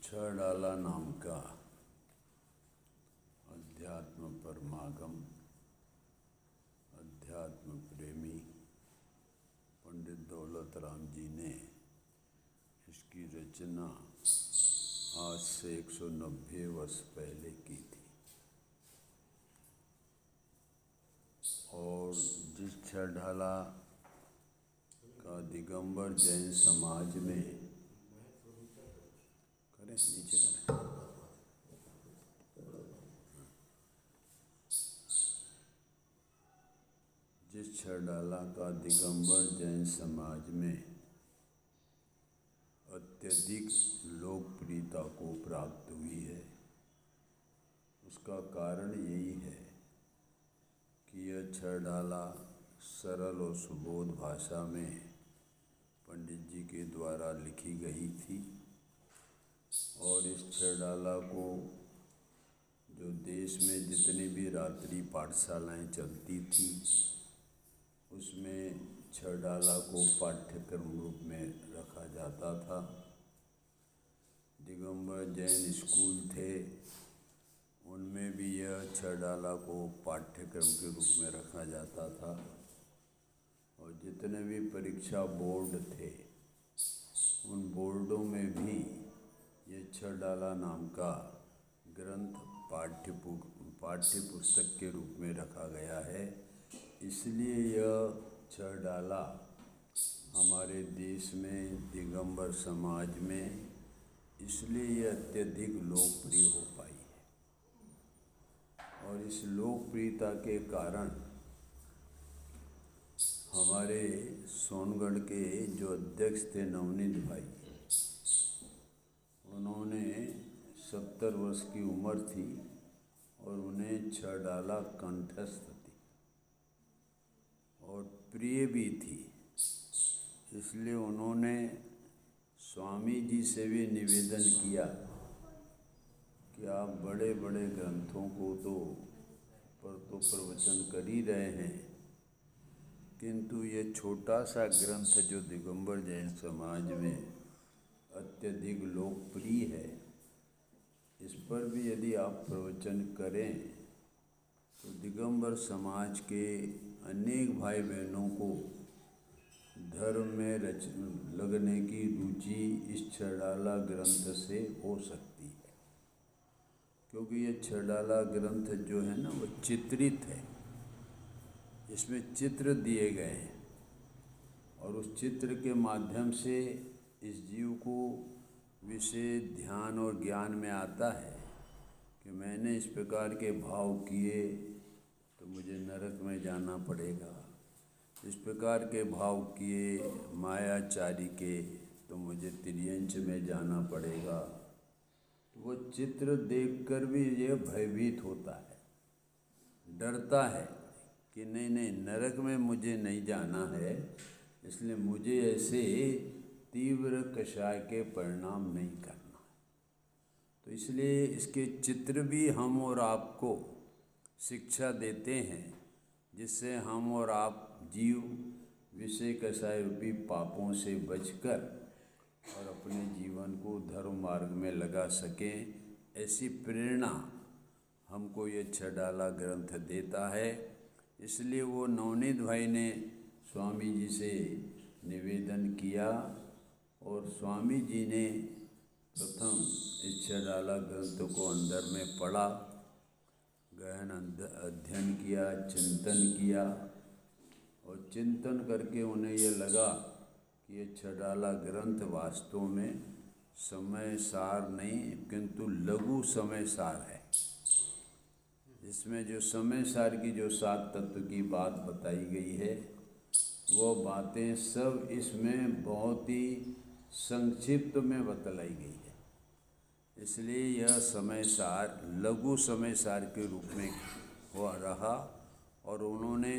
छड़ाला नाम का अध्यात्म परमागम अध्यात्म प्रेमी पंडित दौलत राम जी ने इसकी रचना आज से 190 वर्ष पहले की थी। और जिस छड़ाला का दिगंबर जैन समाज में नीचे करें जिस छड़ाला का दिगंबर जैन समाज में अत्यधिक लोकप्रियता को प्राप्त हुई है, उसका कारण यही है कि यह छड़ाला सरल और सुबोध भाषा में पंडित जी के द्वारा लिखी गई थी। और इस छड़ाला को जो देश में जितनी भी रात्रि पाठशालाएं चलती थी उसमें छड़ाला को पाठ्यक्रम रूप में रखा जाता था। दिगंबर जैन स्कूल थे, उनमें भी यह छड़ाला को पाठ्यक्रम के रूप में रखा जाता था। और जितने भी परीक्षा बोर्ड थे उन बोर्डों में भी ये छड़ाला नाम का ग्रंथ पाठ्य पुस्तक के रूप में रखा गया है। इसलिए यह छड़ाला हमारे देश में दिगंबर समाज में इसलिए यह अत्यधिक लोकप्रिय हो पाई है। और इस लोकप्रियता के कारण हमारे सोनगढ़ के जो अध्यक्ष थे नवनीत भाई, उन्होंने 70 वर्ष की उम्र थी और उन्हें छड़ाला कंठस्थ थी और प्रिय भी थी। इसलिए उन्होंने स्वामी जी से भी निवेदन किया कि आप बड़े बड़े ग्रंथों को तो प्रवचन कर ही रहे हैं, किंतु ये छोटा सा ग्रंथ जो दिगंबर जैन समाज में अत्यधिक लोकप्रिय है, इस पर भी यदि आप प्रवचन करें तो दिगंबर समाज के अनेक भाई बहनों को धर्म में लगने की रुचि इस छड़ाला ग्रंथ से हो सकती है। क्योंकि ये छड़ाला ग्रंथ जो है ना वो चित्रित है, इसमें चित्र दिए गए हैं और उस चित्र के माध्यम से इस जीव को विषय ध्यान और ज्ञान में आता है कि मैंने इस प्रकार के भाव किए तो मुझे नरक में जाना पड़ेगा, इस प्रकार के भाव किए मायाचारी के तो मुझे तिर्यंच में जाना पड़ेगा। तो वो चित्र देखकर भी ये भयभीत होता है, डरता है कि नहीं नरक में मुझे नहीं जाना है, इसलिए मुझे ऐसे तीव्र कषाय के परिणाम नहीं करना। तो इसलिए इसके चित्र भी हम और आपको शिक्षा देते हैं, जिससे हम और आप जीव विषय कषाय रूपी पापों से बचकर और अपने जीवन को धर्म मार्ग में लगा सकें, ऐसी प्रेरणा हमको ये छड़ाला ग्रंथ देता है। इसलिए वो नवनीत भाई ने स्वामी जी से निवेदन किया और स्वामी जी ने प्रथम इस छड़ाला ग्रंथ को अंदर में पढ़ा, गहन अध्ययन किया, चिंतन किया और चिंतन करके उन्हें ये लगा कि ये छड़ाला ग्रंथ वास्तव में समय सार नहीं किंतु लघु समय सार है। इसमें जो समय सार की जो 7 तत्व की बात बताई गई है वो बातें सब इसमें बहुत ही संक्षिप्त में बतलाई गई है। इसलिए यह समय सार लघु समय सार के रूप में हुआ रहा। और उन्होंने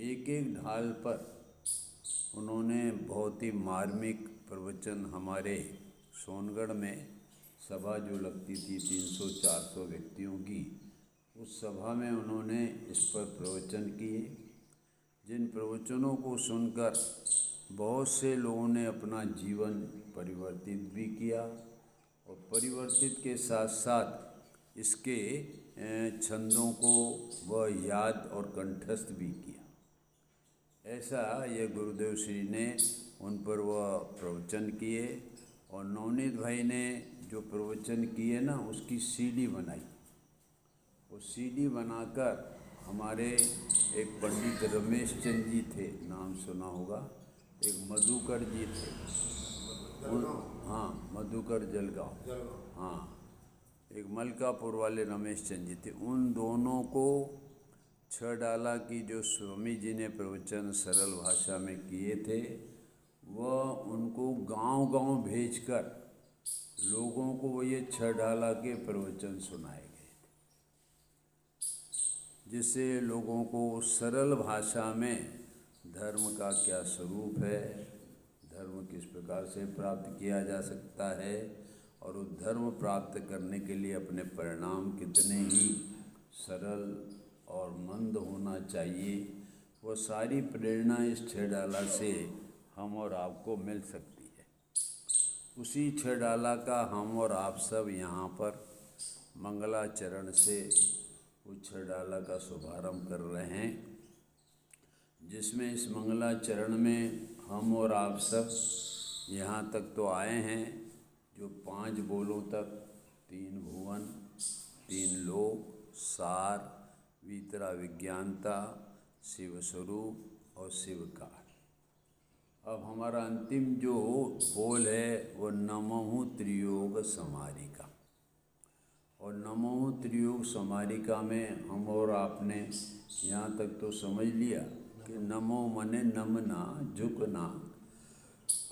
एक एक ढाल पर उन्होंने बहुत ही मार्मिक प्रवचन, हमारे सोनगढ़ में सभा जो लगती थी 300-400 व्यक्तियों की, उस सभा में उन्होंने इस पर प्रवचन किए, जिन प्रवचनों को सुनकर बहुत से लोगों ने अपना जीवन परिवर्तित भी किया और परिवर्तित के साथ साथ इसके छंदों को वह याद और कंठस्थ भी किया। ऐसा ये गुरुदेव श्री ने उन पर वह प्रवचन किए और नवनीत भाई ने जो प्रवचन किए ना उसकी सीडी बनाई। वो सीडी बनाकर हमारे एक पंडित रमेश चंद जी थे, नाम सुना होगा, एक मधुकर जी थे, हाँ मधुकर जलगांव, हाँ एक मलकापुर वाले रमेश चंद जी थे, उन दोनों को 6 डाला की जो स्वामी जी ने प्रवचन सरल भाषा में किए थे वह उनको गांव-गांव भेजकर लोगों को वो ये 6 डाला के प्रवचन सुनाए गए थे, जिससे लोगों को सरल भाषा में धर्म का क्या स्वरूप है, धर्म किस प्रकार से प्राप्त किया जा सकता है और उस धर्म प्राप्त करने के लिए अपने परिणाम कितने ही सरल और मंद होना चाहिए, वो सारी प्रेरणा इस 6 डाला से हम और आपको मिल सकती है। उसी 6 डाला का हम और आप सब यहाँ पर मंगलाचरण से उस 6 डाला का शुभारंभ कर रहे हैं, जिसमें इस मंगलाचरण में हम और आप सब यहाँ तक तो आए हैं जो 5 बोलों तक 3 भुवन, 3 लोक, सार, वितरा विज्ञानता, शिव स्वरूप और शिवकार। अब हमारा अंतिम जो बोल है वो नमोहु त्रियोग समारिका, और नमोहु त्रियोग समारिका में हम और आपने यहाँ तक तो समझ लिया कि नमो मने नमना, झुकना,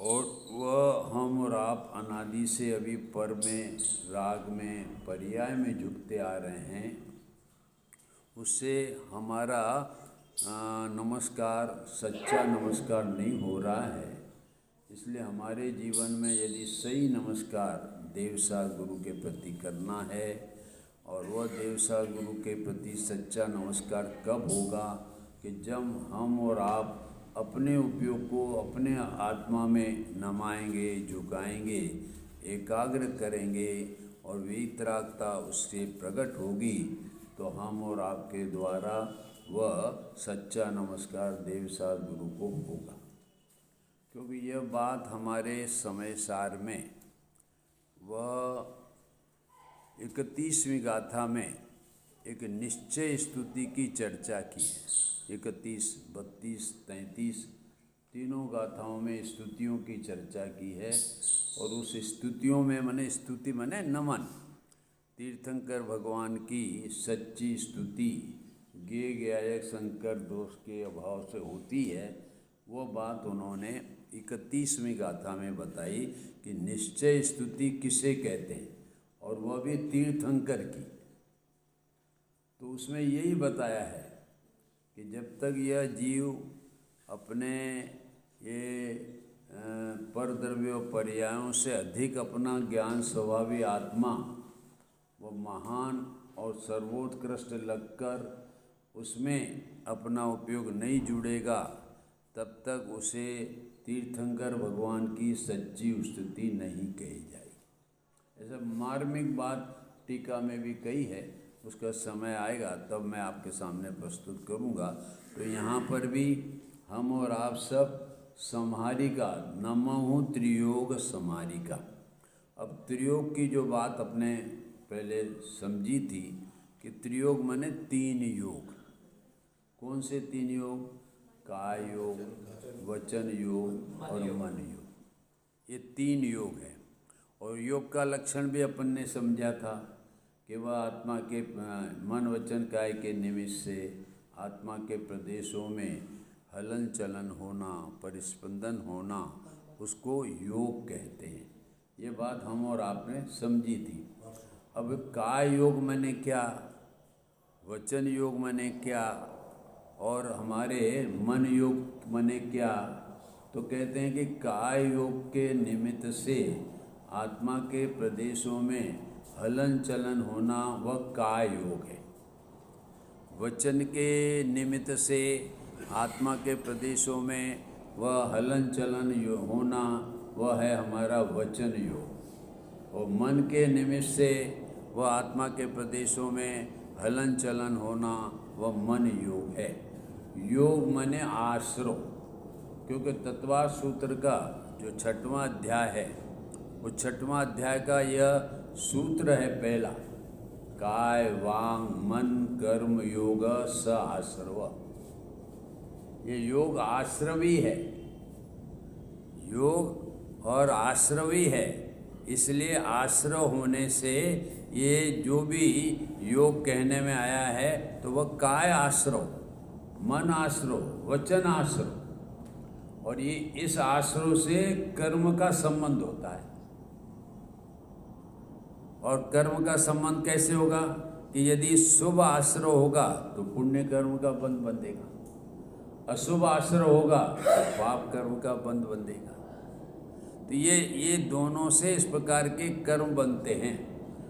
और वह हम और आप अनादि से अभी पर में, राग में, पर्याय में झुकते आ रहे हैं। उससे हमारा नमस्कार सच्चा नमस्कार नहीं हो रहा है। इसलिए हमारे जीवन में यदि सही नमस्कार देवसार गुरु के प्रति करना है, और वह देवसार गुरु के प्रति सच्चा नमस्कार कब होगा कि जब हम और आप अपने उपयोग को अपने आत्मा में नमाएंगे, झुकाएंगे, एकाग्र करेंगे और वितरागता उससे प्रकट होगी, तो हम और आपके द्वारा वह सच्चा नमस्कार देवसार गुरु को होगा। क्योंकि यह बात हमारे समय सार में वह 31वीं गाथा में एक निश्चय स्तुति की चर्चा की है। 31, 32, 33 तीनों गाथाओं में स्तुतियों की चर्चा की है, और उस स्तुतियों में माने स्तुति माने नमन, तीर्थंकर भगवान की सच्ची स्तुति गे गायक शंकर दोष के अभाव से होती है। वो बात उन्होंने 31वीं गाथा में बताई कि निश्चय स्तुति किसे कहते हैं, और वह भी तीर्थंकर की। तो उसमें यही बताया है कि जब तक यह जीव अपने ये परद्रव्य पर्यायों से अधिक अपना ज्ञान स्वभावी आत्मा वो महान और सर्वोत्कृष्ट लगकर उसमें अपना उपयोग नहीं जुड़ेगा, तब तक उसे तीर्थंकर भगवान की सच्ची स्तुति नहीं कही जाएगी। ऐसा मार्मिक बात टीका में भी कही है, उसका समय आएगा तब मैं आपके सामने प्रस्तुत करूंगा। तो यहाँ पर भी हम और आप सब समारिका नमोहु त्रियोग समारिका। अब त्रियोग की जो बात अपने पहले समझी थी कि त्रियोग माने 3 योग। कौन से 3 योग? काय योग, वचन योग और मन योग। ये 3 योग है। और योग का लक्षण भी अपन ने समझा था कि वह आत्मा के मन वचन काय के निमित्त से आत्मा के प्रदेशों में हलन चलन होना, परिस्पंदन होना, उसको योग कहते हैं। ये बात हम और आपने समझी थी। अब काय योग माने क्या, वचन योग माने क्या, और हमारे मन योग माने क्या? तो कहते हैं कि काय योग के निमित्त से आत्मा के प्रदेशों में हलन चलन होना वह काय योग है। वचन के निमित्त से आत्मा के प्रदेशों में वह हलन चलन होना वह है हमारा वचन योग। और मन के निमित्त से वह आत्मा के प्रदेशों में हलन चलन होना वह मन योग है। योग माने आश्रव, क्योंकि तत्वार सूत्र का जो 6वां अध्याय है, वो 6वां अध्याय का यह सूत्र है पहला, काय वांग मन कर्म योग स आश्रव। ये योग आश्रवी है, योग और आश्रवी है, इसलिए आश्रव होने से ये जो भी योग कहने में आया है तो वह काय आश्रव, मन आश्रव, वचन आश्रव, और ये इस आश्रव से कर्म का संबंध होता है। और कर्म का संबंध कैसे होगा कि यदि शुभ आश्रय होगा तो पुण्य कर्म का बंध बंधेगा, अशुभ आश्रय होगा तो पाप कर्म का बंध बंधेगा। तो ये दोनों से इस प्रकार के कर्म बनते हैं।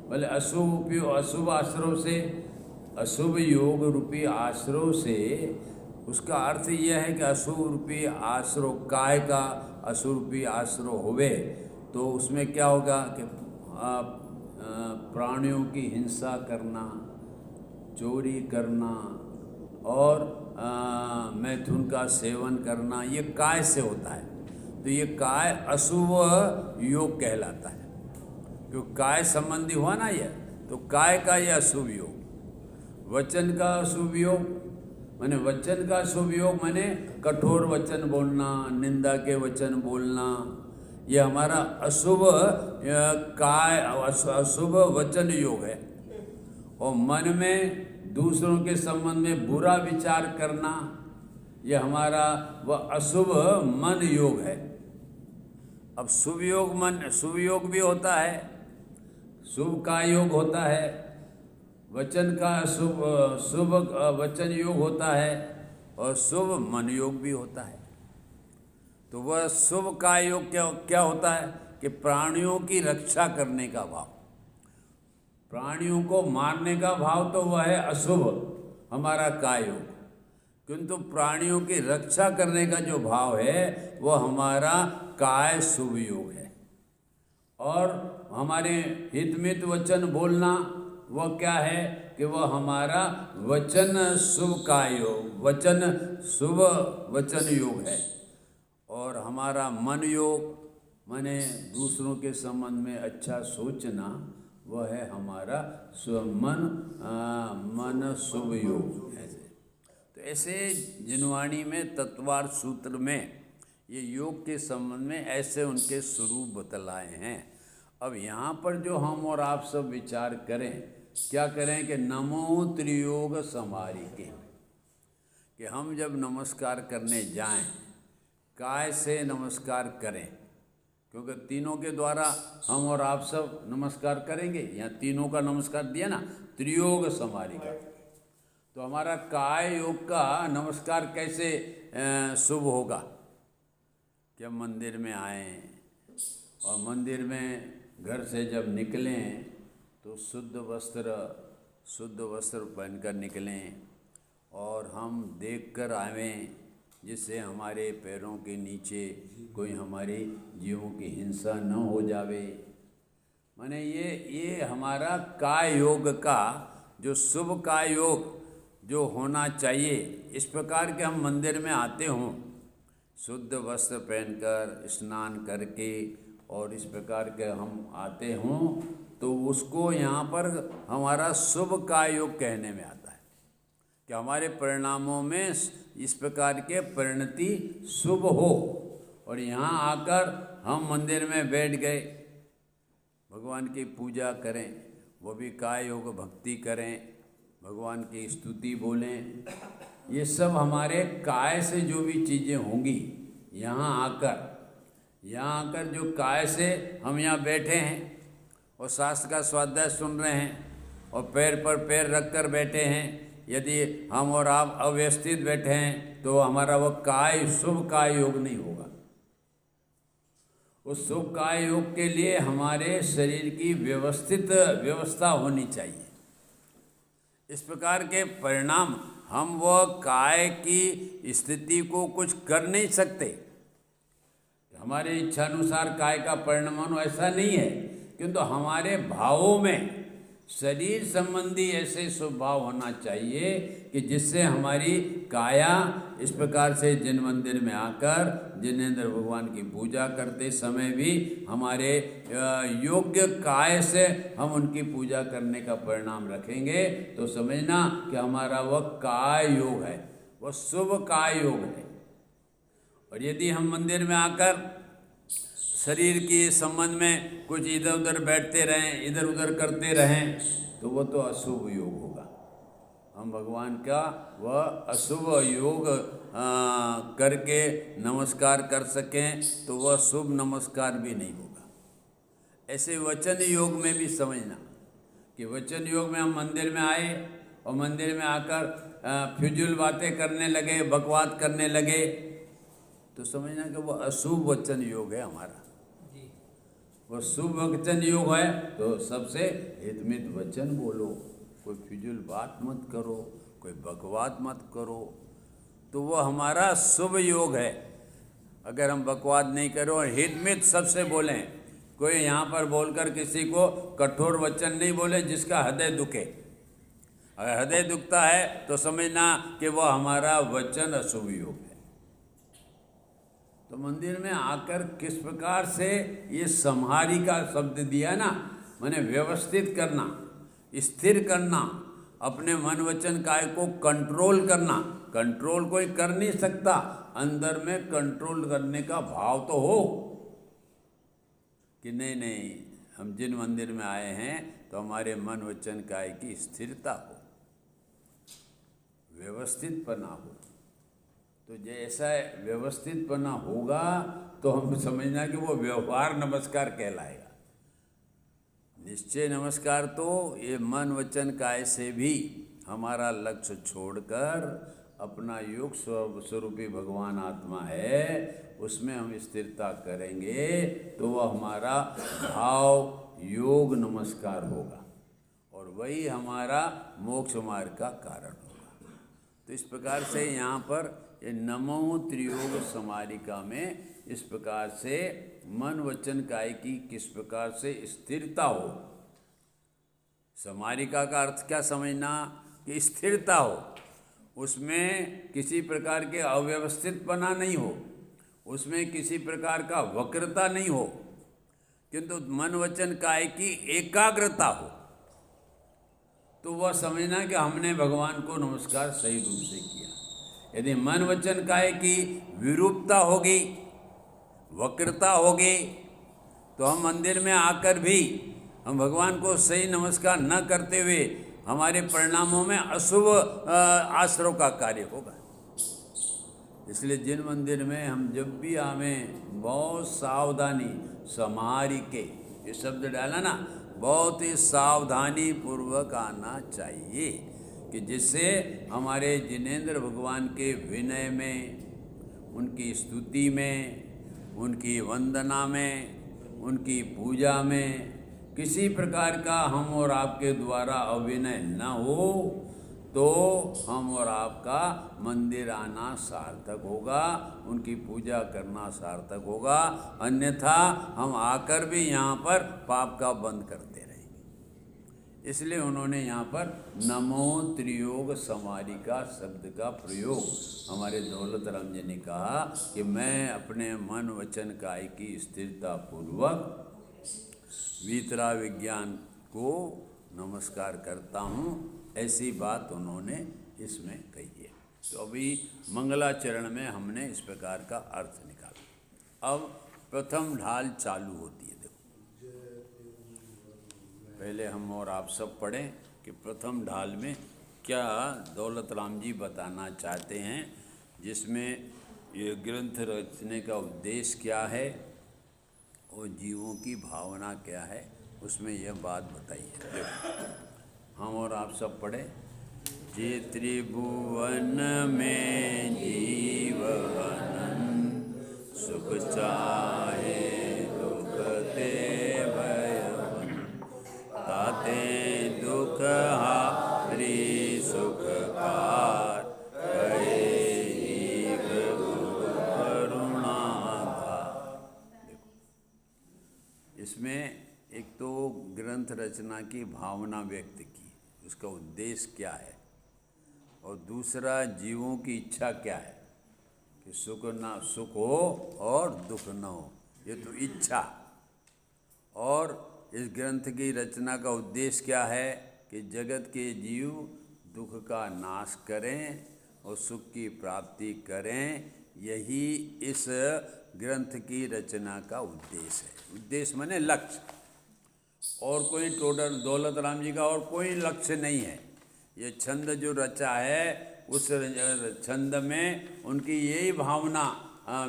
बोले अशुभ आश्रय से, अशुभ योग रूपी आश्रय से, उसका अर्थ यह है कि अशुभ रूपी आश्रय काय का अशुभ रूपी आश्रय होवे तो उसमें क्या होगा कि प्राणियों की हिंसा करना, चोरी करना और मैथुन का सेवन करना, ये काय से होता है। तो ये काय अशुभ योग कहलाता है, क्योंकि काय संबंधी हुआ ना ये, तो काय का ये अशुभ योग। वचन का अशुभ योग माने, वचन का शुभ योग माने कठोर वचन बोलना, निंदा के वचन बोलना, ये हमारा अशुभ काय अशुभ वचन योग है। और मन में दूसरों के संबंध में बुरा विचार करना, ये हमारा वह अशुभ मन योग है। अब शुभ योग मन, शुभ योग भी होता है, शुभ का योग होता है, वचन का शुभ वचन योग होता है और शुभ मन योग भी होता है। तो वह शुभ का योग क्या होता है कि प्राणियों की रक्षा करने का भाव, प्राणियों को मारने का भाव तो वह है अशुभ हमारा काय योग, किंतु प्राणियों की रक्षा करने का जो भाव है वह हमारा काय शुभ योग है। और हमारे हितमित वचन बोलना वह क्या है कि वह हमारा वचन शुभ काय योग, वचन शुभ वचन योग है। और हमारा मन योग माने दूसरों के संबंध में अच्छा सोचना, वह है हमारा मन शुभ योग। तो ऐसे जिनवाणी में तत्वार सूत्र में ये योग के संबंध में ऐसे उनके स्वरूप बतलाए हैं। अब यहाँ पर जो हम और आप सब विचार करें, क्या करें कि नमो त्रियोग समारिके, कि हम जब नमस्कार करने जाएं काय से नमस्कार करें, क्योंकि तीनों के द्वारा हम और आप सब नमस्कार करेंगे। यहाँ तीनों का नमस्कार दिया ना, त्रियोग समारिका। तो हमारा काय योग का नमस्कार कैसे शुभ होगा कि हम मंदिर में आएँ और मंदिर में घर से जब निकलें तो शुद्ध वस्त्र पहनकर निकलें और हम देखकर आवें जिससे हमारे पैरों के नीचे कोई हमारे जीवों की हिंसा न हो जावे। माने ये हमारा काय योग का जो शुभ काय योग जो होना चाहिए, इस प्रकार के हम मंदिर में आते हों शुद्ध वस्त्र पहनकर स्नान करके और इस प्रकार के हम आते हों, तो उसको यहाँ पर हमारा शुभ काय योग कहने में आता है कि हमारे परिणामों में इस प्रकार के परिणति शुभ हो। और यहाँ आकर हम मंदिर में बैठ गए, भगवान की पूजा करें, वो भी काय योग भक्ति करें, भगवान की स्तुति बोलें, ये सब हमारे काय से जो भी चीज़ें होंगी यहाँ आकर जो काय से हम यहाँ बैठे हैं और शास्त्र का स्वाध्याय सुन रहे हैं और पैर पर पैर रख कर बैठे हैं, यदि हम और आप अव्यवस्थित बैठे हैं तो हमारा वह काय शुभ काय योग नहीं होगा। उस शुभ काय योग के लिए हमारे शरीर की व्यवस्था होनी चाहिए। इस प्रकार के परिणाम, हम वह काय की स्थिति को कुछ कर नहीं सकते, हमारे इच्छानुसार काय का परिणाम ऐसा नहीं है, किंतु हमारे भावों में शरीर संबंधी ऐसे स्वभाव होना चाहिए कि जिससे हमारी काया इस प्रकार से जिन मंदिर में आकर जिनेंद्र भगवान की पूजा करते समय भी हमारे योग्य काय से हम उनकी पूजा करने का परिणाम रखेंगे तो समझना कि हमारा वह काय योग है, वह शुभ काय योग है। और यदि हम मंदिर में आकर शरीर के संबंध में कुछ इधर उधर बैठते रहें, इधर उधर करते रहें, तो वह तो अशुभ योग होगा। हम भगवान का वह अशुभ योग करके नमस्कार कर सकें तो वह शुभ नमस्कार भी नहीं होगा। ऐसे वचन योग में भी समझना कि वचन योग में हम मंदिर में आए और मंदिर में आकर फिजूल बातें करने लगे, बकवाद करने लगे, तो समझना कि वह अशुभ वचन योग है हमारा। वह शुभ वचन योग है तो सबसे हितमित वचन बोलो, कोई फिजूल बात मत करो, कोई बकवाद मत करो, तो वह हमारा शुभ योग है। अगर हम बकवाद नहीं करो और हितमित सबसे बोलें, कोई यहाँ पर बोलकर किसी को कठोर वचन नहीं बोले जिसका हृदय दुखे। अगर हृदय दुखता है तो समझना कि वह हमारा वचन अशुभ योग है। तो मंदिर में आकर किस प्रकार से ये संहारी का शब्द दिया ना, माने व्यवस्थित करना, स्थिर करना, अपने मन वचन काय को कंट्रोल करना। कंट्रोल कोई कर नहीं सकता, अंदर में कंट्रोल करने का भाव तो हो कि नहीं नहीं हम जिन मंदिर में आए हैं तो हमारे मन वचन काय की स्थिरता हो, व्यवस्थितपना हो। तो जैसा व्यवस्थितपना होगा तो हम समझना कि वो व्यवहार नमस्कार कहलाएगा। निश्चय नमस्कार तो ये मन वचन काय से भी हमारा लक्ष्य छोड़कर अपना योग स्वरूपी भगवान आत्मा है उसमें हम स्थिरता करेंगे तो वह हमारा भाव योग नमस्कार होगा और वही हमारा मोक्ष मार्ग का कारण होगा। तो इस प्रकार से यहाँ पर ये नमो त्रियोग समारिका में इस प्रकार से मन वचन काय की किस प्रकार से स्थिरता हो। समारिका का अर्थ क्या समझना कि स्थिरता हो, उसमें किसी प्रकार के अव्यवस्थितपना नहीं हो, उसमें किसी प्रकार का वक्रता नहीं हो, किंतु मन वचन काय की एकाग्रता हो। तो वह समझना कि हमने भगवान को नमस्कार सही रूप से किया। यदि मन वचन काय की विरूपता होगी, वक्रता होगी, तो हम मंदिर में आकर भी हम भगवान को सही नमस्कार न करते हुए हमारे परिणामों में अशुभ आश्रव का कार्य होगा। इसलिए जिन मंदिर में हम जब भी आवें बहुत सावधानी समारी के, ये शब्द डाला ना, बहुत ही सावधानी पूर्वक आना चाहिए कि जिससे हमारे जिनेंद्र भगवान के विनय में, उनकी स्तुति में, उनकी वंदना में, उनकी पूजा में किसी प्रकार का हम और आपके द्वारा अविनय न हो तो हम और आपका मंदिर आना सार्थक होगा, उनकी पूजा करना सार्थक होगा। अन्यथा हम आकर भी यहाँ पर पाप का बंद करते रहेंगे। इसलिए उन्होंने यहाँ पर नमो त्रियोग समारिका शब्द का प्रयोग हमारे दौलत राम जी ने कहा कि मैं अपने मन वचन काय की स्थिरता पूर्वक वीतरा विज्ञान को नमस्कार करता हूँ, ऐसी बात उन्होंने इसमें कही है। तो अभी मंगलाचरण में हमने इस प्रकार का अर्थ निकाला। अब प्रथम ढाल चालू होती है। देखो पहले हम और आप सब पढ़ें कि प्रथम ढाल में क्या दौलत राम जी बताना चाहते हैं, जिसमें ये ग्रंथ रचने का उद्देश्य क्या है और जीवों की भावना क्या है, उसमें यह बात बताई है। हम और आप सब पढ़े। जे त्रिभुवन में जीवन सुख चाहे दुख ते भयवन, ताते दुख हारी सुखकार, इसमें एक तो ग्रंथ रचना की भावना व्यक्त की, उसका उद्देश्य क्या है, और दूसरा जीवों की इच्छा क्या है कि सुख हो और दुख न हो, ये तो इच्छा। और इस ग्रंथ की रचना का उद्देश्य क्या है कि जगत के जीव दुख का नाश करें और सुख की प्राप्ति करें। यही इस ग्रंथ की रचना का उद्देश्य है। उद्देश्य माने लक्ष्य, और कोई टोटल दौलत राम जी का और कोई लक्ष्य नहीं है। ये छंद जो रचा है उस छंद में उनकी यही भावना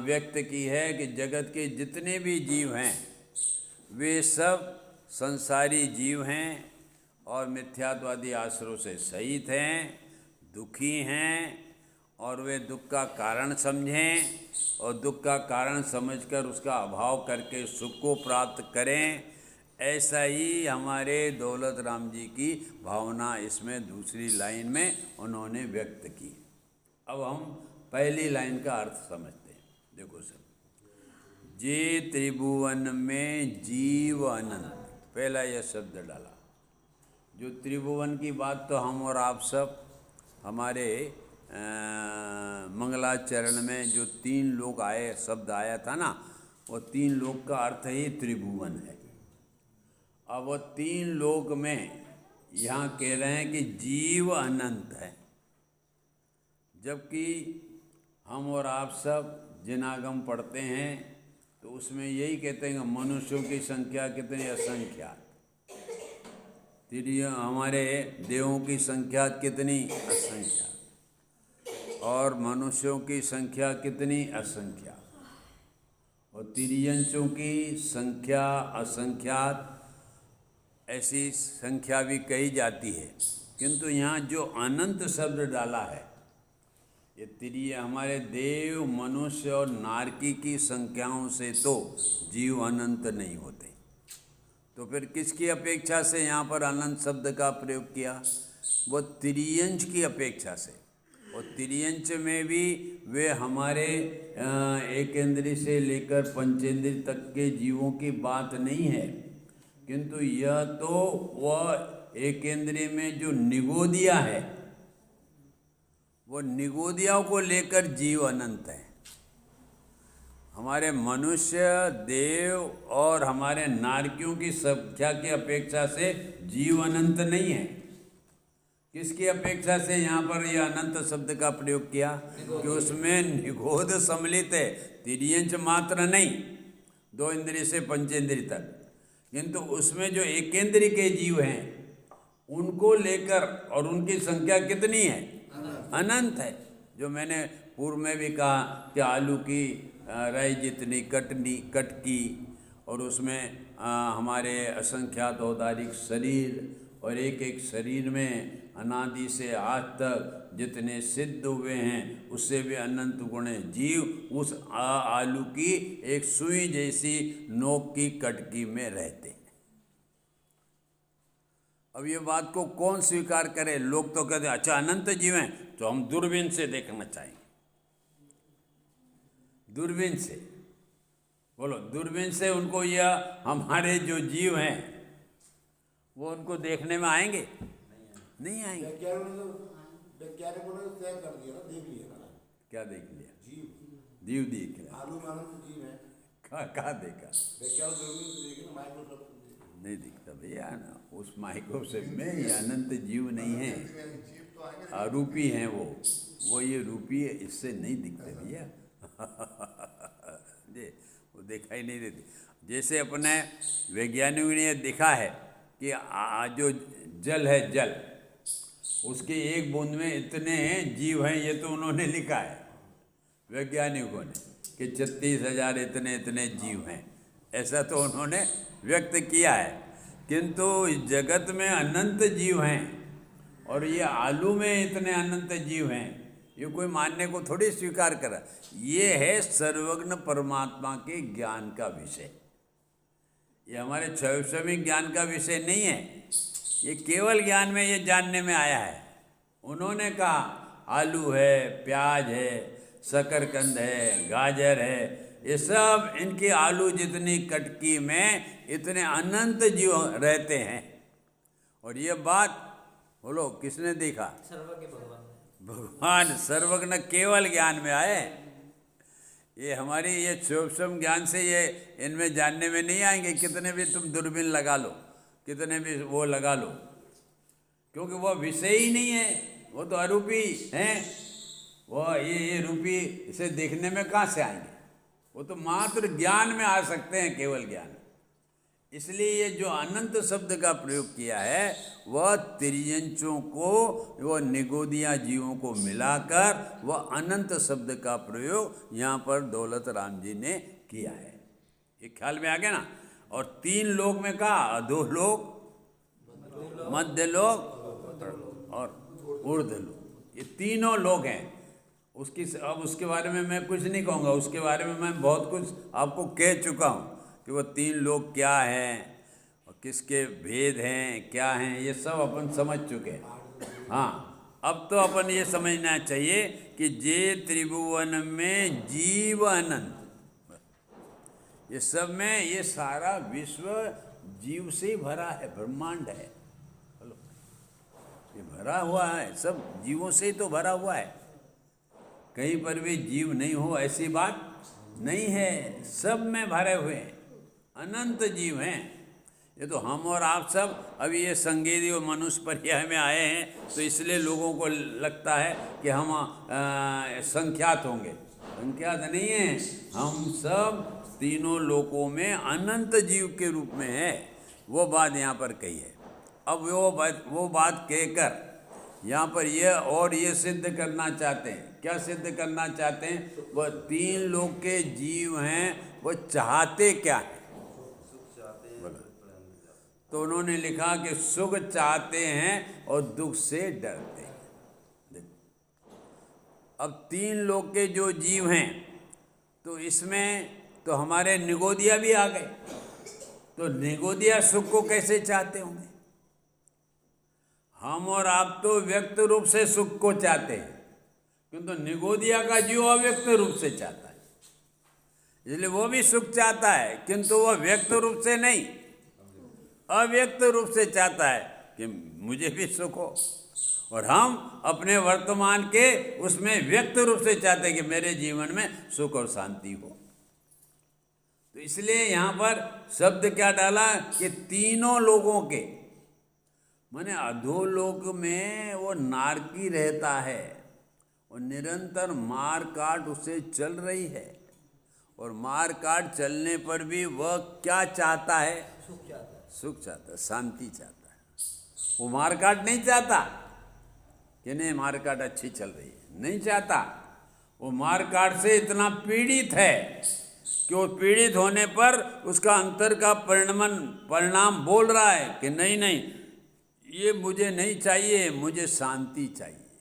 व्यक्त की है कि जगत के जितने भी जीव हैं वे सब संसारी जीव हैं और मिथ्यात्वादी आश्रयों से सहित हैं, दुखी हैं, और वे दुख का कारण समझें और दुख का कारण समझकर उसका अभाव करके सुख को प्राप्त करें। ऐसा ही हमारे दौलत राम जी की भावना इसमें दूसरी लाइन में उन्होंने व्यक्त की। अब हम पहली लाइन का अर्थ समझते हैं। देखो सर, जे त्रिभुवन में जीव अनंत, पहला यह शब्द डाला। जो त्रिभुवन की बात तो हम और आप सब हमारे मंगलाचरण में जो 3 लोक आए शब्द आया था ना, वो 3 लोक का अर्थ ही त्रिभुवन है। अब वो 3 लोक में यहाँ कह रहे हैं कि जीव अनंत है, जबकि हम और आप सब जिनागम पढ़ते हैं तो उसमें यही कहते हैं कि मनुष्यों की संख्या कितनी असंख्यात, हमारे देवों की संख्या कितनी असंख्यात, और मनुष्यों की संख्या कितनी असंख्यात, और तिर्यंचों की संख्या असंख्यात, ऐसी संख्या भी कही जाती है। किंतु यहाँ जो अनंत शब्द डाला है, ये हमारे देव, मनुष्य और नारकी की संख्याओं से तो जीव अनंत नहीं होते, तो फिर किसकी अपेक्षा से यहाँ पर अनंत शब्द का प्रयोग किया? वो तिर्यंच की अपेक्षा से। और तिर्यंच में भी वे हमारे एक इंद्रिय से लेकर पंचेंद्रिय तक के जीवों की बात नहीं है, किंतु यह तो वह एक इंद्रिय में जो निगोदिया है, वो निगोदियाओं को लेकर जीव अनंत है। हमारे मनुष्य, देव और हमारे नारकियों की संख्या की अपेक्षा से जीव अनंत नहीं है। किसकी अपेक्षा से यहाँ पर यह अनंत शब्द का प्रयोग किया? कि उसमें निगोद सम्मिलित है, तिर्यंच मात्र नहीं, 2 इंद्रिय से पंचेंद्रिय तक, किंतु उसमें जो एकेंद्रिय के जीव हैं उनको लेकर, और उनकी संख्या कितनी है? अनंत है। जो मैंने पूर्व में भी कहा कि आलू की राई जितनी कटकी, और उसमें हमारे असंख्यात औदारिक शरीर, और एक एक शरीर में अनादि से आज तक जितने सिद्ध हुए हैं उससे भी अनंत गुण है। जीव उस आलू की एक सुई जैसी नोक की कटकी में रहते हैं। अब ये बात को कौन स्वीकार करे? लोग तो कहते हैं अच्छा अनंत जीव हैं, तो हम दूरबीन से देखना चाहेंगे। दूरबीन से बोलो, दूरबीन से उनको यह हमारे जो जीव हैं वो उनको देखने में आएंगे? नहीं आएंगे। क्या देख लिया? जीव देख लिया। कहाँ देखा? नहीं दिखता भैया ना, उस माइक्रोस्कोप में ये अनंत जीव नहीं है, अरूपी हैं वो ये रूपी है, इससे नहीं दिखते भैया। वो दिखाई नहीं देती। जैसे अपने वैज्ञानिकों ने देखा है कि जो जल है, जल उसकी एक बूंद में इतने जीव हैं, ये तो उन्होंने लिखा है वैज्ञानिकों ने कि 36,000 इतने जीव हैं, ऐसा तो उन्होंने व्यक्त किया है। किंतु इस जगत में अनंत जीव हैं, और ये आलू में इतने अनंत जीव हैं, ये कोई मानने को थोड़ी स्वीकार करा। ये है सर्वज्ञ परमात्मा के ज्ञान का विषय। ये हमारे स्वयं ज्ञान का विषय नहीं है, ये केवल ज्ञान में ये जानने में आया है। उन्होंने कहा आलू है, प्याज है, शकरकंद है, गाजर है, ये सब इनकी आलू जितनी कटकी में इतने अनंत जीव रहते हैं। और ये बात बोलो किसने देखा? सर्वज्ञ भगवान। भगवान सर्वज्ञ केवल ज्ञान में आए। ये हमारी ये सूक्ष्म ज्ञान से ये इनमें जानने में नहीं आएंगे। कितने भी तुम दूरबीन लगा लो, कितने भी वो लगा लो, क्योंकि वो विषय ही नहीं है, वो तो अरूपी हैं। वो ये रूपी इसे देखने में कहाँ से आएंगे? वो तो मात्र ज्ञान में आ सकते हैं, केवल ज्ञान। इसलिए ये जो अनंत शब्द का प्रयोग किया है वह तिर्यंचों को, वो निगोदिया जीवों को मिलाकर वह अनंत शब्द का प्रयोग यहाँ पर दौलत राम जी ने किया है। ये ख्याल में आ गया ना। और 3 लोक में कहा, अधोलोक, मध्य लोक और ऊर्ध्व लोक, ये तीनों लोक हैं। अब उसके बारे में मैं कुछ नहीं कहूँगा, उसके बारे में मैं बहुत कुछ आपको कह चुका हूँ कि वो 3 लोग क्या हैं और किसके भेद हैं, क्या हैं, ये सब अपन समझ चुके हैं। हाँ, अब तो अपन ये समझना चाहिए कि जे त्रिभुवन में जीव अनंत, ये सब में ये सारा विश्व जीव से ही भरा है, ब्रह्मांड है। हेलो, ये भरा हुआ है, सब जीवों से ही तो भरा हुआ है। कहीं पर भी जीव नहीं हो ऐसी बात नहीं है, सब में भरे हुए हैं, अनंत जीव हैं। ये तो हम और आप सब अभी ये संगेरी और मनुष्य पर्याय में आए हैं, तो इसलिए लोगों को लगता है कि हम संख्यात होंगे। संख्यात नहीं है, हम सब तीनों लोकों में अनंत जीव के रूप में है। वो बात यहाँ पर कही है। अब वो बात कहकर यहाँ पर ये सिद्ध करना चाहते हैं। क्या सिद्ध करना चाहते हैं? वह 3 लोक के जीव हैं, वो चाहते क्या है? तो उन्होंने लिखा कि सुख चाहते हैं और दुख से डरते हैं। अब 3 लोक के जो जीव हैं, तो इसमें तो हमारे निगोदिया भी आ गए। तो निगोदिया सुख को कैसे चाहते होंगे? हम और आप तो व्यक्त रूप से सुख को चाहते हैं, किंतु निगोदिया का जीव अव्यक्त रूप से चाहता है। इसलिए वो भी सुख चाहता है, किंतु वह व्यक्त रूप से नहीं, अव्यक्त रूप से चाहता है कि मुझे भी सुख हो। और हम अपने वर्तमान के उसमें व्यक्त रूप से चाहते हैं कि मेरे जीवन में सुख और शांति हो। तो इसलिए यहाँ पर शब्द क्या डाला कि तीनों लोगों के, माने अधोलोक में वो नारकी रहता है और निरंतर मार काट उसे चल रही है। और मार काट चलने पर भी वह क्या चाहता है? सुख चाहता है। सुख चाहता है, शांति चाहता है। वो मार काट नहीं चाहता कि नहीं मार काट अच्छी चल रही है, नहीं चाहता। वो मार काट से इतना पीड़ित है कि वो पीड़ित होने पर उसका अंतर का परिणाम बोल रहा है कि नहीं नहीं, ये मुझे नहीं चाहिए, मुझे शांति चाहिए,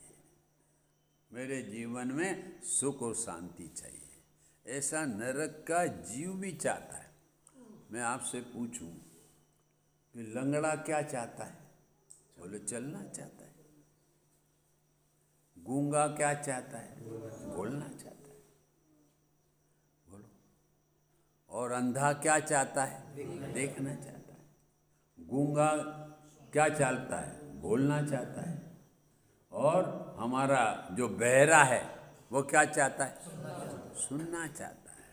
मेरे जीवन में सुख और शांति चाहिए। ऐसा नरक का जीव भी चाहता है। मैं आपसे पूछूं कि लंगड़ा क्या चाहता है? बोले चलना चाहता है। गूंगा क्या चाहता है? बोलना चाहता है। बोलो। और अंधा क्या चाहता है? देखना चाहता है। गूंगा क्या चाहता है? बोलना चाहता है। और हमारा जो बहरा है वो क्या चाहता है? सुनना चाहता है।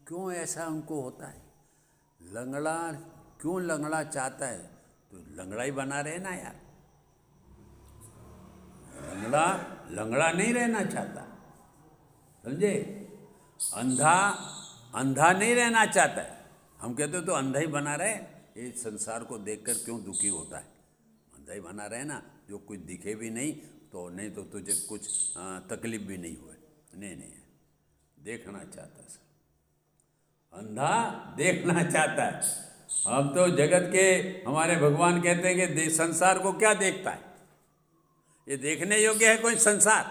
क्यों ऐसा उनको होता है? लंगड़ा क्यों लंगड़ा चाहता है? तो लंगड़ा ही बना रहे ना यार। लंगड़ा नहीं रहना चाहता, समझे? अंधा नहीं रहना चाहता है। हम कहते तो अंधा ही बना रहे, ये संसार को देखकर क्यों दुखी होता है? अंधा ही बना रहे ना, जो कुछ दिखे भी नहीं तो नहीं तो तुझे कुछ तकलीफ भी नहीं हुए। नहीं देखना चाहता है। अंधा देखना चाहता है। हम तो जगत के हमारे भगवान कहते हैं कि संसार को क्या देखता है? ये देखने योग्य है कोई संसार?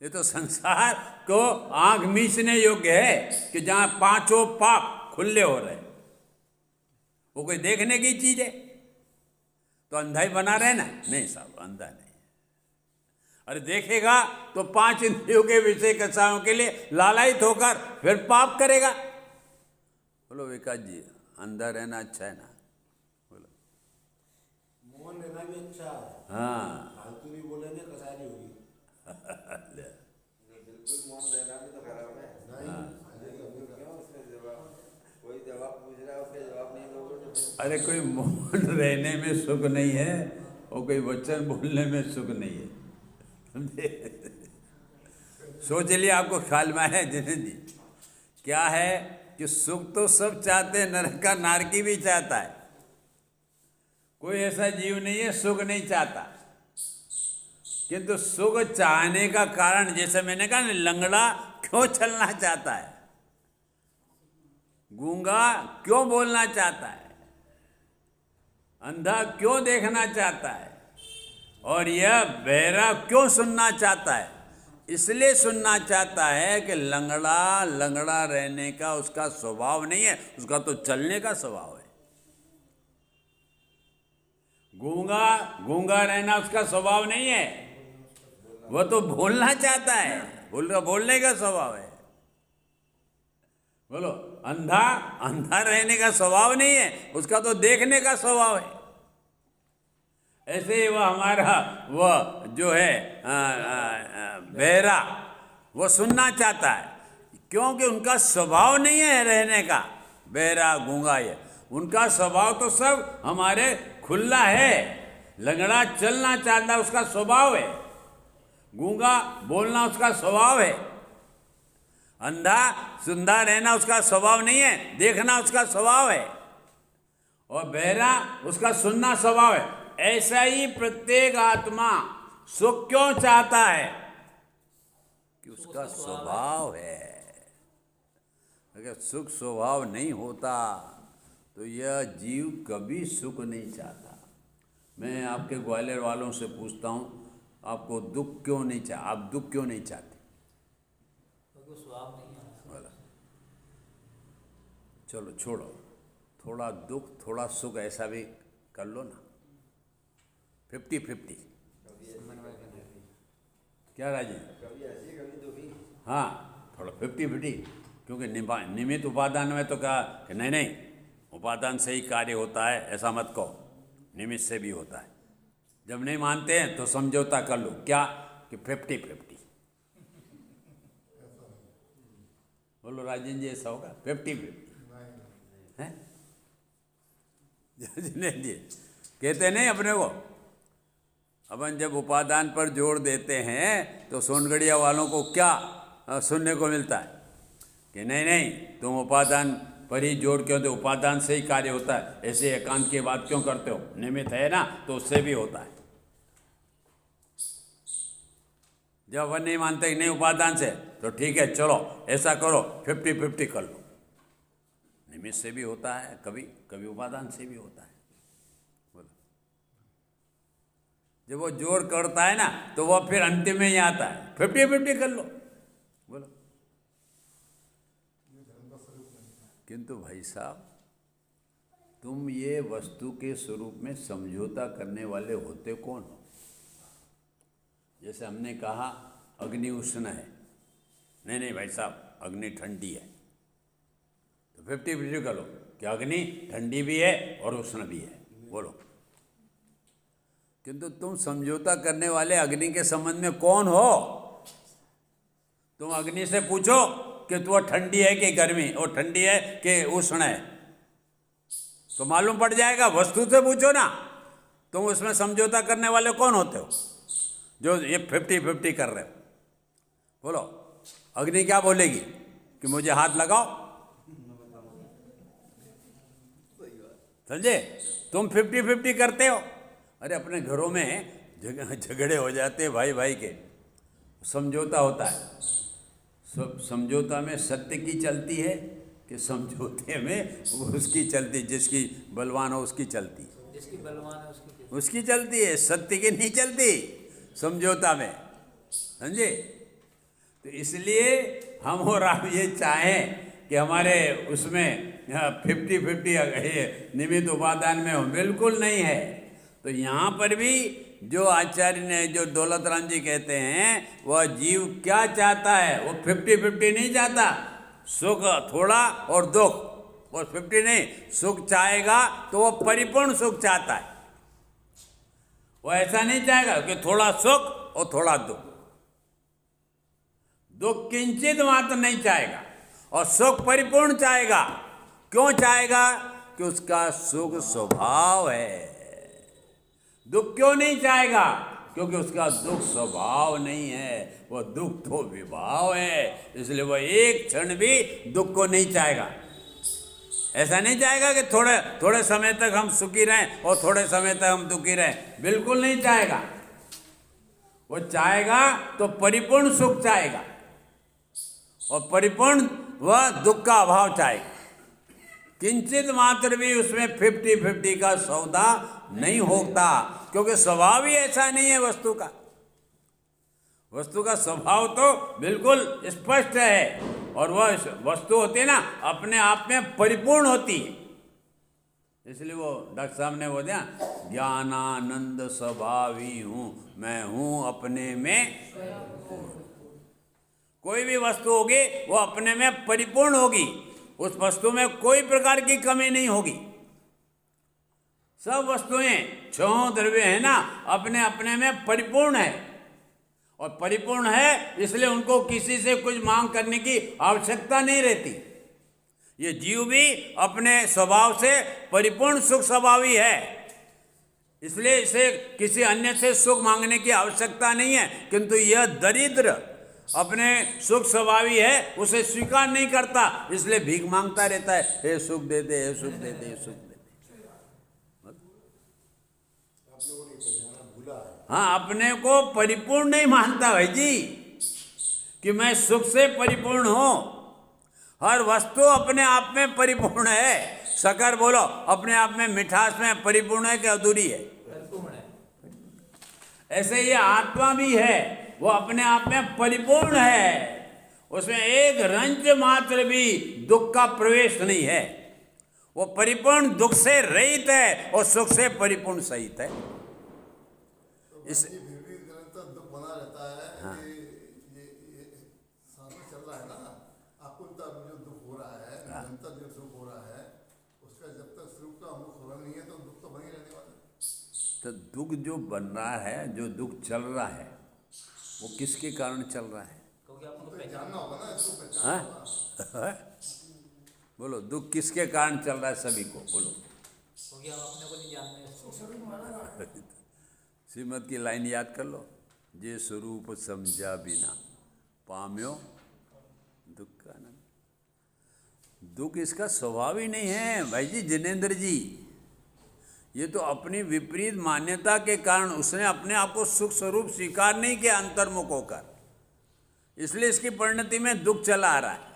ये तो संसार को आंख मीचने योग्य है कि जहां 5 पाप खुले हो रहे, वो कोई देखने की चीज है? तो अंधा ही बना रहे ना? नहीं साहब, अंधा नहीं। अरे देखेगा तो 5 इंद्रियों के विषय कसायों के लिए लालायित होकर फिर पाप करेगा। बोलो विकास जी, अंदर रहना अच्छा है ना? बोलो। मौन रहना भी अच्छा है। हाँ फालतू भी बोलेंगे कसारी होगी। बिल्कुल मौन रहना भी तो खराब है। क्यों उसमें जवाब, कोई जवाब पूछ रहा है उसके जवाब नहीं दोगे तो फिर। अरे कोई मौन रहने में सुख नहीं है और कोई वचन बोलने में सुख नहीं है, समझे? सोच लिया, आपको ख्याल में है जिन्हें जी क्या है कि सुख तो सब चाहते हैं, नरक का नारकी भी चाहता है। कोई ऐसा जीव नहीं है सुख नहीं चाहता, किंतु सुख चाहने का कारण, जैसे मैंने कहा ना, लंगड़ा क्यों चलना चाहता है, गूंगा क्यों बोलना चाहता है, अंधा क्यों देखना चाहता है, और यह बहरा क्यों सुनना चाहता है? इसलिए सुनना चाहता है कि लंगड़ा लंगड़ा रहने का उसका स्वभाव नहीं है, उसका तो चलने का स्वभाव है। गूंगा गूंगा रहना उसका स्वभाव नहीं है, वह तो बोलना चाहता है, बोलने का स्वभाव है। बोलो, अंधा अंधा रहने का स्वभाव नहीं है, उसका तो देखने का स्वभाव है। ऐसे ही वह हमारा वह जो है बहरा, वो सुनना चाहता है, क्योंकि उनका स्वभाव नहीं है रहने का। बहरा गूंगा ये उनका स्वभाव तो सब हमारे खुला है। लंगड़ा चलना चाहता है, उसका स्वभाव है। गूंगा बोलना उसका स्वभाव है। अंधा सुंदर रहना उसका स्वभाव नहीं है, देखना उसका स्वभाव है। और बहरा उसका सुनना स्वभाव है। ऐसा ही प्रत्येक आत्मा सुख क्यों चाहता है? कि उसका स्वभाव है। अगर सुख स्वभाव नहीं होता तो यह जीव कभी सुख नहीं चाहता। मैं आपके ग्वालियर वालों से पूछता हूँ, आपको दुख क्यों नहीं चाह, आप दुख क्यों नहीं चाहते? स्वभाव नहीं है। बोला, चलो छोड़ो, थोड़ा दुख थोड़ा सुख ऐसा भी कर लो ना, 50-50। क्या राजी? कभी ऐसी कभी दुखी। हाँ, थोड़ा 50-50, क्योंकि निमित्त उपादान में तो कहा कि नहीं नहीं, उपादान से ही कार्य होता है, ऐसा मत कहो, निमित्त से भी होता है। जब नहीं मानते हैं तो समझौता कर लो, क्या कि 50-50। बोलो राजन जी, ऐसा होगा 50-50 है? नहीं जी, कहते नहीं अपने को। अपन जब उपादान पर जोर देते हैं तो सोनगढ़िया वालों को क्या सुनने को मिलता है कि नहीं नहीं, तुम उपादान पर ही जोर क्यों दो, उपादान से ही कार्य होता है, ऐसे एकांत की बात क्यों करते हो? निमित्त है ना, तो उससे भी होता है। जब अपन नहीं मानते कि नहीं उपादान से, तो ठीक है चलो ऐसा करो, 50-50 कर लो। निमित्त से भी होता है, कभी कभी उपादान से भी होता है। बोलो, जब वो जोर करता है ना तो वह फिर अंतिम में ही आता है, 50-50 कर लो। बोलो, किंतु भाई साहब, तुम ये वस्तु के स्वरूप में समझौता करने वाले होते कौन हो? जैसे हमने कहा अग्नि उष्ण है, नहीं नहीं भाई साहब अग्नि ठंडी है, तो 50-50 कर लो कि अग्नि ठंडी भी है और उष्ण भी है। बोलो, किंतु तुम समझौता करने वाले अग्नि के संबंध में कौन हो? तुम अग्नि से पूछो कि तू ठंडी है कि गर्मी, और ठंडी है कि उष्ण है, तो मालूम पड़ जाएगा। वस्तु से पूछो ना, तुम उसमें समझौता करने वाले कौन होते हो जो ये 50-50 कर रहे हो? बोलो, अग्नि क्या बोलेगी कि मुझे हाथ लगाओ? समझे? तुम 50-50 करते हो। अरे अपने घरों में झगड़े हो जाते हैं भाई भाई के, समझौता होता है। समझौता में सत्य की चलती है कि समझौते में उसकी चलती, जिसकी बलवान हो उसकी चलती, जिसकी बलवान है उसकी चलती है, सत्य की नहीं चलती समझौता में। समझे? तो इसलिए हम और आप ये चाहें कि हमारे उसमें 50-50 निमित्त उपादान में हो, बिल्कुल नहीं है। तो यहाँ पर भी जो आचार्य ने, जो दौलत राम जी कहते हैं, वह जीव क्या चाहता है? वो 50-50 नहीं चाहता, सुख थोड़ा और दुख, और 50 नहीं। सुख चाहेगा तो वो परिपूर्ण सुख चाहता है, वो ऐसा नहीं चाहेगा कि थोड़ा सुख और थोड़ा दुख। दुख किंचित मात्र नहीं चाहेगा और सुख परिपूर्ण चाहेगा। क्यों चाहेगा? कि उसका सुख स्वभाव है। दुख क्यों नहीं चाहेगा? क्योंकि उसका दुख स्वभाव नहीं है, वह दुख तो विभाव है। इसलिए वह एक क्षण भी दुख को नहीं चाहेगा। ऐसा नहीं चाहेगा कि थोड़े समय तक हम सुखी रहें और थोड़े समय तक हम दुखी रहें, बिल्कुल नहीं चाहेगा। वो चाहेगा तो परिपूर्ण सुख चाहेगा, और परिपूर्ण वह दुख का अभाव चाहेगा। किंचित मात्र भी उसमें 50-50 का सौदा नहीं होता, क्योंकि स्वभाव ही ऐसा नहीं है वस्तु का। वस्तु का स्वभाव तो बिल्कुल स्पष्ट है, और वह वस्तु होती है ना, अपने आप में परिपूर्ण होती है। इसलिए वो डॉक्टर साहब ने बोला, ज्ञानानंद स्वभावी हूँ, मैं हूँ अपने में। कोई भी वस्तु होगी वो अपने में परिपूर्ण होगी, उस वस्तु में कोई प्रकार की कमी नहीं होगी। सब वस्तुएं, 6 द्रव्य है ना, अपने अपने में परिपूर्ण है, और परिपूर्ण है इसलिए उनको किसी से कुछ मांग करने की आवश्यकता नहीं रहती। ये जीव भी अपने स्वभाव से परिपूर्ण सुख स्वभावी है, इसलिए इसे किसी अन्य से सुख मांगने की आवश्यकता नहीं है। किंतु यह दरिद्र अपने सुख स्वभावी है, उसे स्वीकार नहीं करता, इसलिए भीख मांगता रहता है, हे सुख दे दे, हे सुख दे दे, हे सुख दे दे। हाँ, अपने को परिपूर्ण नहीं मानता भाई जी, कि मैं सुख से परिपूर्ण हूं। हर वस्तु अपने आप में परिपूर्ण है। शक्कर बोलो, अपने आप में मिठास में परिपूर्ण है कि अधूरी है? परिपूर्ण है। ऐसे ये आत्मा भी है, वो अपने आप में परिपूर्ण है, उसमें एक रंज मात्र भी दुख का प्रवेश नहीं है। वो परिपूर्ण दुख से रहित है और सुख से परिपूर्ण सहित है। इस निरंतर दुख बना रहता है। हाँ। ये सांस में चल रहा है ना, आपको जो दुख हो रहा है, निरंतर जो दुख हो रहा है, उसका जब तक सुख का मुख हो रहा नहीं है तो दुख तो बनी रहने वाला है। तो दुख जो बन रहा है, जो दुख चल रहा है, वो किसके कारण चल रहा है? क्योंकि आपको तो जानना होगा ना, इसको पहचानना होगा। बोलो, दुख किसके कारण चल रहा है? सभी को बोलो। क्योंकि हम अपने को नहीं जानते। श्रीमद की लाइन याद कर लो, जे स्वरूप समझा बिना पाम्यो दुख का आनंद। दुख इसका स्वभाव ही नहीं है भाई जी, जिनेंद्र जी। ये तो अपनी विपरीत मान्यता के कारण उसने अपने आप को सुख स्वरूप स्वीकार नहीं किया अंतर्मुख होकर, इसलिए इसकी परिणति में दुख चला आ रहा है।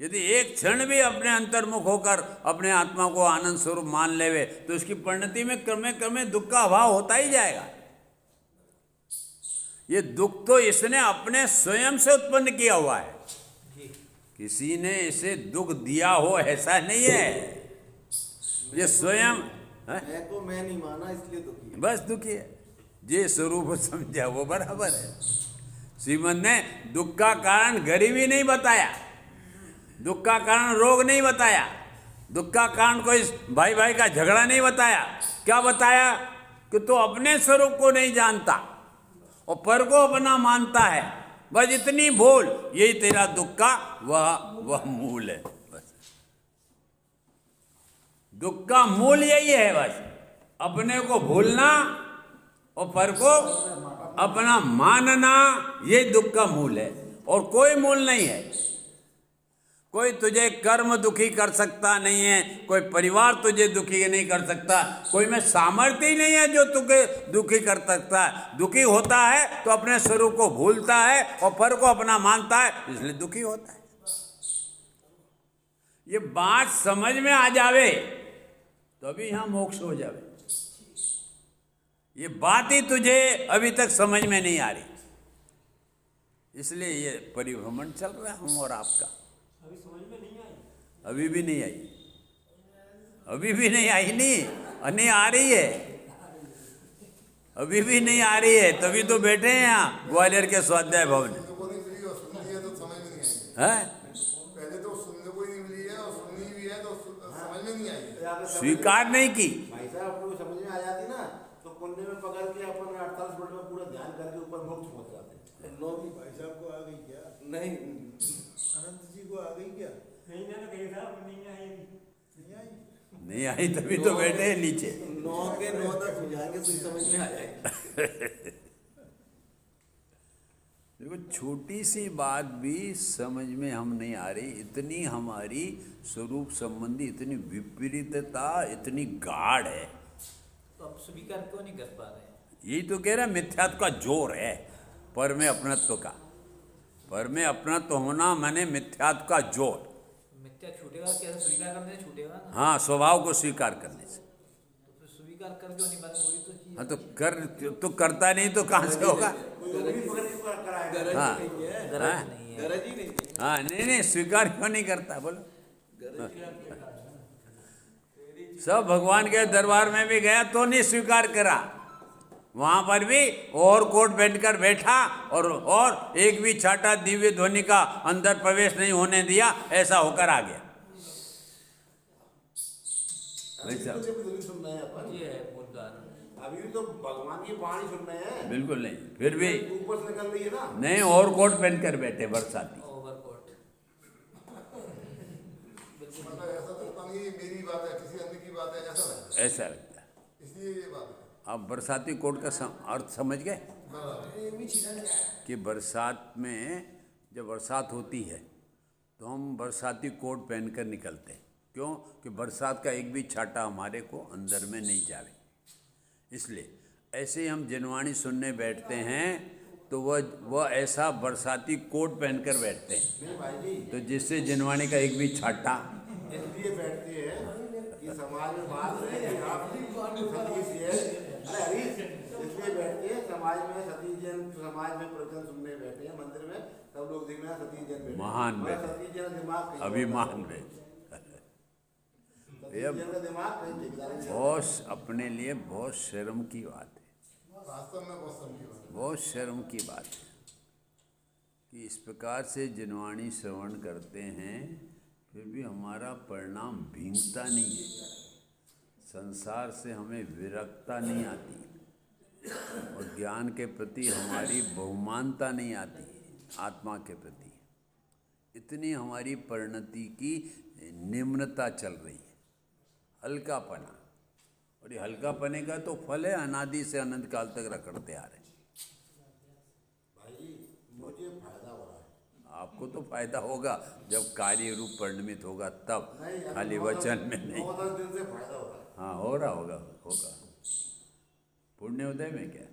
यदि एक क्षण भी अपने अंतर्मुख होकर अपने आत्मा को आनंद स्वरूप मान लेवे, तो इसकी परिणति में क्रमे क्रमे दुख का अभाव होता ही जाएगा। ये दुख तो इसने अपने स्वयं से उत्पन्न किया हुआ है, किसी ने इसे दुख दिया हो ऐसा नहीं है। ये स्वयं मैं तो मैं नहीं माना इसलिए दुखी है। बस दुखी है। जे स्वरूप समझा वो बराबर है। श्रीमद ने दुख का कारण गरीबी नहीं बताया, दुख का कारण रोग नहीं बताया, दुख का कारण कोई भाई भाई का झगड़ा नहीं बताया। क्या बताया? कि तो अपने स्वरूप को नहीं जानता और पर को अपना मानता है। बस इतनी बोल, यही तेरा दुख का वह मूल है। बस दुख का मूल यही है, बस अपने को भूलना और पर को अपना मानना, ये दुख का मूल है, और कोई मूल नहीं है। कोई तुझे कर्म दुखी कर सकता नहीं है, कोई परिवार तुझे दुखी नहीं कर सकता, कोई में सामर्थ्य ही नहीं है जो तुझे दुखी कर सकता है। दुखी होता है तो अपने स्वरूप को भूलता है और पर को अपना मानता है, इसलिए दुखी होता है। ये बात समझ में आ जावे तो अभी यहां मोक्ष हो जावे। ये बात ही तुझे अभी तक समझ में नहीं आ रही, इसलिए ये परिभ्रमण चल रहा है हम और आपका। अभी समझ में नहीं आई, अभी भी नहीं आई, अभी भी नहीं आई, नहीं नहीं आ रही है। अभी भी नहीं आ रही है, तभी तो बैठे हैं यहाँ ग्वालियर के स्वाध्याय भवन में। सुनने को नहीं मिली और सुननी है तो समझ में नहीं आई। हैं? पहले तो सुनने को ही नहीं मिली है और सुननी भी है तो समझ में नहीं आई। स्वीकार नहीं की। भाई साहब अपने को समझ में आ जाती ना तो पुण्य में पकड़ के अपन 48 मिनट में पूरा ध्यान करके ऊपर मुक्त पहुंच जाते हैं। नौवीं भाई साहब को आ गई क्या? नहीं अनंत जी को आ गई क्या? नहीं ना कहीं साहब नहीं आई। नहीं आई। नहीं आई तभी तो बैठे हैं नीचे। 9 के 9 तक सुझाएंगे तो समझ में आ जाएगी। देखो छोटी सी बात भी समझ में हम नहीं आ रही, इतनी हमारी स्वरूप संबंधी इतनी विपरीतता इतनी गाढ़ है। तो अब स्वीकार क्यों नहीं कर पा रहे हैं? यही तो कह रहा मिथ्यात्व का जोर है पर में अपनत्व का। पर में अपनत्व होना माने मिथ्यात्व का जोर। मिथ्या छूटेगा कैसे? स्वीकार करने से छूटेगा ना। हाँ, स्वभाव को स्वीकार करने से। तो फिर स्वीकार कर क्यों नहीं पाते? वही तो चीज। हाँ तो करता नहीं तो कहाँ से होगा? गरज हाँ। नहीं है। हाँ? नहीं है। गरज ही नहीं है। हाँ, नहीं स्वीकार क्यों नहीं करता बोलो? सब भगवान के दरबार में भी गया तो नहीं स्वीकार करा। वहां पर भी और कोट पहनकर बैठा और एक भी छाटा दिव्य ध्वनि का अंदर प्रवेश नहीं होने दिया, ऐसा होकर आ गया। अभी तो जब नहीं सुन रहे हैं अपन। ये है मूल कारण। अभी भी तो भगवान की वाणी सुन रहे हैं। बिल्कुल नहीं, फिर भी ऊपर से निकल रही है ना। नहीं और कोट पहनकर बैठे बरसाती। ओवरकोट। मतलब ऐसा तो नहीं मेरी बात है, किसी अन्य की बात है, ऐसा लगता है। ऐसा लगता है। इसलिए ये बात है। आप बरसाती कोट का अर्थ समझ गए कि बरसात में जब बरसात होती है तो हम बरसाती कोट पहनकर निकलते हैं। क्यों? कि बरसात का एक भी छाटा हमारे को अंदर में नहीं जावे। इसलिए ऐसे ही हम जनवाणी सुनने बैठते हैं तो वह ऐसा बरसाती कोट पहनकर बैठते हैं नहीं भाई जी, तो जिससे जनवाणी का एक भी छाटा। इसलिए बैठते हैं कि समाज में बात है कि आप सतीश है। अरे हरीश, इसलिए बैठते हैं समाज में सतीश जैन, समाज में प्रवचन सुनने बैठे हैं मंदिर में, सब लोग दिख रहे हैं सतीश जैन बैठे। महान बैठे। सतीश जैन का दिमाग कहीं अभिमान में सतीश जैन का दिमाग कहीं ठिकाने नहीं। बहुत अपने लिए बहुत शर्म की बात है, वास्तव में बहुत समझी बात है। बहुत शर्म की बात है कि इस प्रकार से जनवाणी श्रवण करते हैं फिर भी हमारा परिणाम भींगता नहीं है, संसार से हमें विरक्ता नहीं आती और ज्ञान के प्रति हमारी बहुमानता नहीं आती, आत्मा के प्रति इतनी हमारी परिणति की निम्नता चल रही है, हल्कापना। और ये हल्कापने का तो फल है अनादि से अनंत काल तक रखड़ते आ रहे हैं। भाई मुझे फायदा हो रहा है। आपको तो फायदा होगा जब कार्य रूप परिणमित होगा तब, नहीं, खाली वचन में नहीं। 9-10 दिन से फायदा हो रहा है। हाँ हो रहा होगा पुण्य उदय में क्या,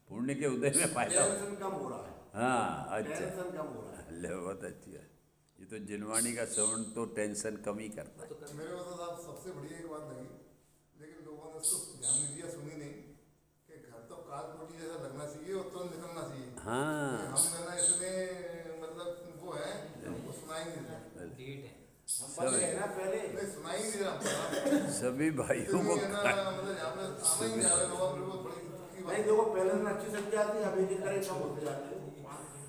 पुण्य के उदय में फायदा होगा। टेंशन कम हो रहा है। हाँ अच्छा, टेंशन कम हो रहा है। ले बहुत अच्छी है। ये तो जिनवाणी का श्रवण तो टेंशन कम ही करता है। मेरे को तो साहब सबसे बढ़िया एक बात लगी, लेकिन लोगों ने उसको ध्यान नहीं दिया, सुनी नहीं कि घर तो काल कोटी जैसा लगना चाहिए और तुरंत निकलना चाहिए। हाँ हम ना इतने मतलब वो है, वो सुनाई नहीं रहा। डीट है। हम बच गए ना पहले। नहीं सुनाई नहीं रहा। सभी भाइयों को मतलब यहाँ पे आना ही नहीं आ रहा, लोगों को बड़ी दुख की बात नहीं है। देखो पहले दिन अच्छी संख्या आती है, अभी जितना कम होते जाते हैं।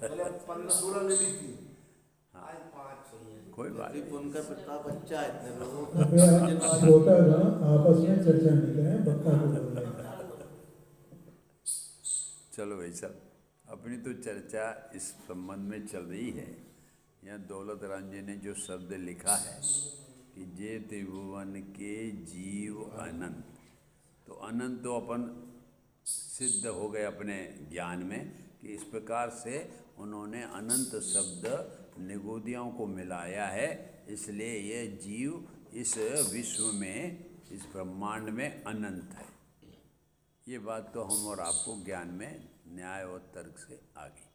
पहले 15-16 लेडीज थी, आज 5 चाहिए। कोई बात नहीं। उनका प्रताप अच्छा है इतने लोगों होता है ना, आपस में चर्चा नहीं करें, बक्का को बोल रहे हैं। चलो भाई साहब, अपनी तो चर्चा इस संबंध में चल रही है। यहाँ दौलत राम जी ने जो शब्द लिखा है कि जे त्रिभुवन के जीव अनंत, तो अनंत तो अपन सिद्ध हो गए अपने ज्ञान में कि इस प्रकार से उन्होंने अनंत शब्द निगोदियों को मिलाया है। इसलिए ये जीव इस विश्व में, इस ब्रह्मांड में अनंत है। ये बात तो हम और आपको ज्ञान में न्याय और तर्क से आ गई।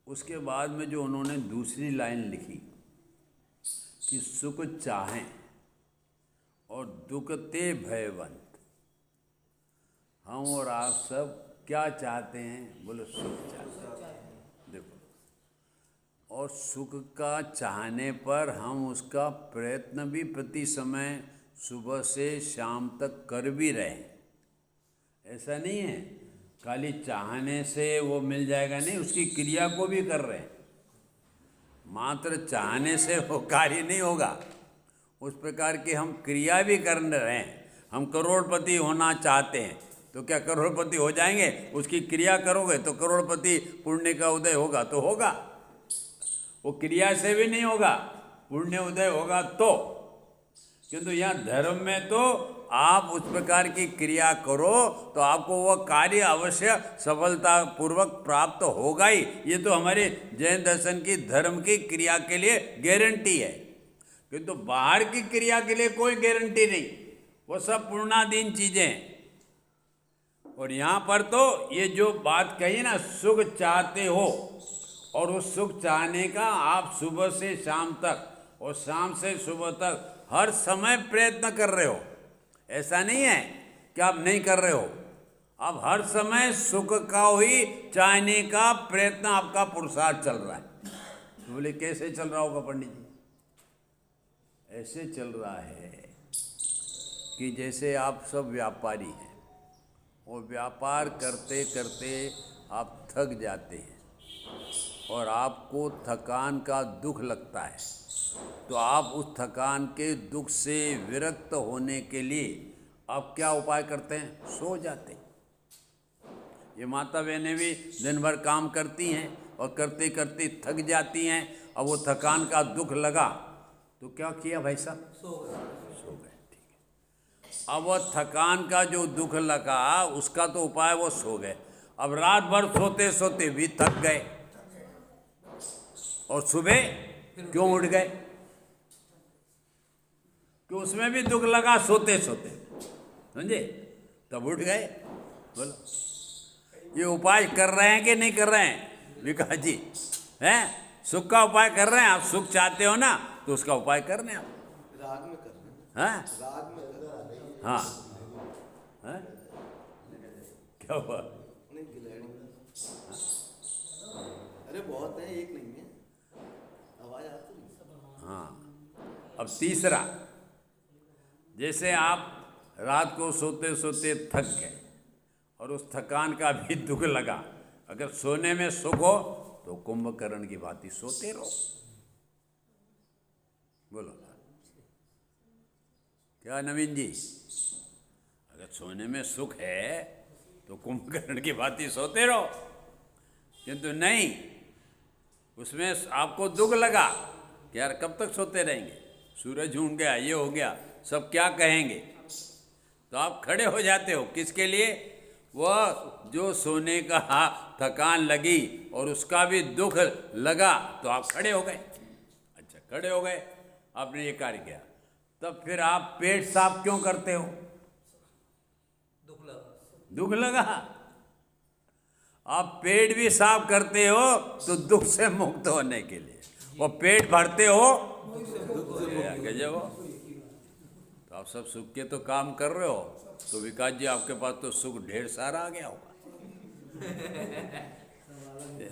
उसके बाद में जो उन्होंने दूसरी लाइन लिखी कि सुख चाहें और दुख ते भयवंत, हम और आप सब क्या चाहते हैं? बोलो सुख चाहते हैं। देखो, और सुख का चाहने पर हम उसका प्रयत्न भी प्रति समय सुबह से शाम तक कर भी रहे हैं। ऐसा नहीं है खाली चाहने से वो मिल जाएगा, नहीं, उसकी क्रिया को भी कर रहे हैं। मात्र चाहने से वो कार्य नहीं होगा, उस प्रकार की हम क्रिया भी कर रहे हैं। हम करोड़पति होना चाहते हैं तो क्या करोड़पति हो जाएंगे? उसकी क्रिया करोगे तो करोड़पति पुण्य का उदय होगा तो होगा, वो क्रिया से भी नहीं होगा, पुण्य उदय होगा तो। किंतु यहाँ धर्म में तो आप उस प्रकार की क्रिया करो तो आपको वह कार्य अवश्य सफलता पूर्वक प्राप्त होगा ही। ये तो हमारे जैन दर्शन की धर्म की क्रिया के लिए गारंटी है, किंतु बाहर की क्रिया के लिए कोई गारंटी नहीं, वो सब पूर्णाधीन चीजें हैं। और यहाँ पर तो ये जो बात कही ना, सुख चाहते हो, और उस सुख चाहने का आप सुबह से शाम तक और शाम से सुबह तक हर समय प्रयत्न कर रहे हो। ऐसा नहीं है कि आप नहीं कर रहे हो, आप हर समय सुख का ही चाहने का प्रयत्न, आपका पुरुषार्थ चल रहा है। तो बोले कैसे चल रहा होगा पंडित जी? ऐसे चल रहा है कि जैसे आप सब व्यापारी हैं और व्यापार करते करते आप थक जाते हैं और आपको थकान का दुख लगता है, तो आप उस थकान के दुख से विरक्त होने के लिए आप क्या उपाय करते हैं? सो जाते हैं। ये माता बहनें भी दिन भर काम करती हैं और करते करते थक जाती हैं, अब वो थकान का दुख लगा तो क्या किया भाई साहब? सो गए। ठीक है, अब वो थकान का जो दुख लगा उसका तो उपाय वो सो गए। अब रात भर सोते सोते भी थक गए और सुबह क्यों उठ गए? कि उसमें भी दुख लगा सोते सोते, समझे? तब उठ गए। बोलो ये उपाय कर रहे हैं कि नहीं कर रहे हैं विकास जी? हैं, सुख का उपाय कर रहे हैं। आप सुख चाहते हो ना तो उसका उपाय कर रहे हैं आप। राग में कर रहे हैं, हैं? राग में कर रहे हैं। हाँ, हैं? क्या हुआ? नहीं गिलहरी, अरे बहुत है, एक नहीं है, आवाज आती है। हाँ, अब तीसरा, जैसे आप रात को सोते सोते थक गए और उस थकान का भी दुख लगा, अगर सोने में सुख हो तो कुंभकर्ण की भांति सोते रहो। बोलो क्या नवीन जी? अगर सोने में सुख है तो कुंभकर्ण की भांति सोते रहो, किंतु नहीं, उसमें आपको दुख लगा कि यार कब तक सोते रहेंगे, सूरज ढूंढ गया, ये हो गया, सब क्या कहेंगे, तो आप खड़े हो जाते हो। किसके लिए? वह जो सोने का थकान लगी और उसका भी दुख लगा तो आप खड़े हो गए। अच्छा, खड़े हो गए, आपने ये कार्य किया, तब फिर आप पेट साफ क्यों करते हो? दुख लगा। आप पेट भी साफ करते हो तो दुख से मुक्त होने के लिए, और पेट भरते हो गजब हो। तो आप सब सुख के तो काम कर रहे हो, तो विकास जी आपके पास तो सुख ढेर सारा आ गया होगा।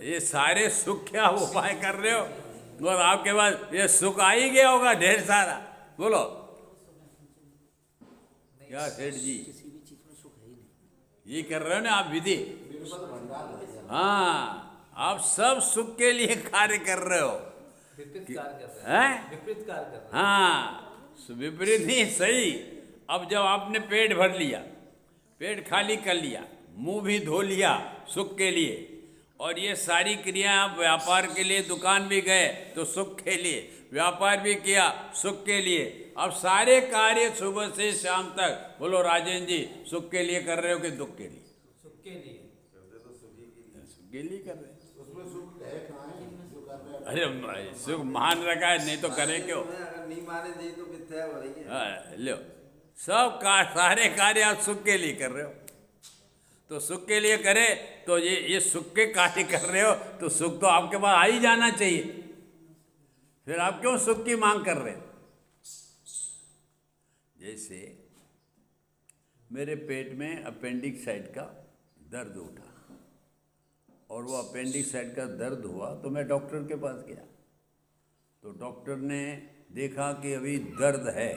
ये सारे सुख के आप उपाय कर रहे हो और आपके पास ये सुख आ ही गया होगा ढेर सारा। बोलो क्या सेठ जी? ये कर रहे हो ना आप विधि? हाँ, आप सब सुख के लिए कार्य कर रहे हो। विपरीत कार्य कर रहे हैं, विपरीत कार्य कर रहे हैं। हाँ, विपरीत ही सही। अब जब आपने पेट भर लिया, पेट खाली कर लिया, मुंह भी धो लिया सुख के लिए, और ये सारी क्रियाएं आप व्यापार के लिए दुकान भी गए तो सुख के लिए, व्यापार भी किया सुख के लिए, अब सारे कार्य सुबह से शाम तक, बोलो राजेंद्र जी, सुख के लिए कर रहे हो कि दुख के लिए? सुख के लिए। सुख के लिए कर रहे हैं। उसमें सुख है कहाँ है जो कर रहे हैं? अरे भाई, सुख मान रखा है, नहीं तो करे क्यों? अगर नहीं माने जी तो मिथ्या हो रही है। हाँ, लो, सब सारे कार्य आप सुख के लिए कर रहे हो, तो सुख के लिए करे तो ये सुख के कार्य कर रहे हो तो सुख तो आपके पास आ ही जाना चाहिए, फिर आप क्यों सुख की मांग कर रहे हो? जैसे मेरे पेट में अपेंडिक्स साइड का दर्द उठा और वो अपेंडिक्स साइड का दर्द हुआ तो मैं डॉक्टर के पास गया, तो डॉक्टर ने देखा कि अभी दर्द है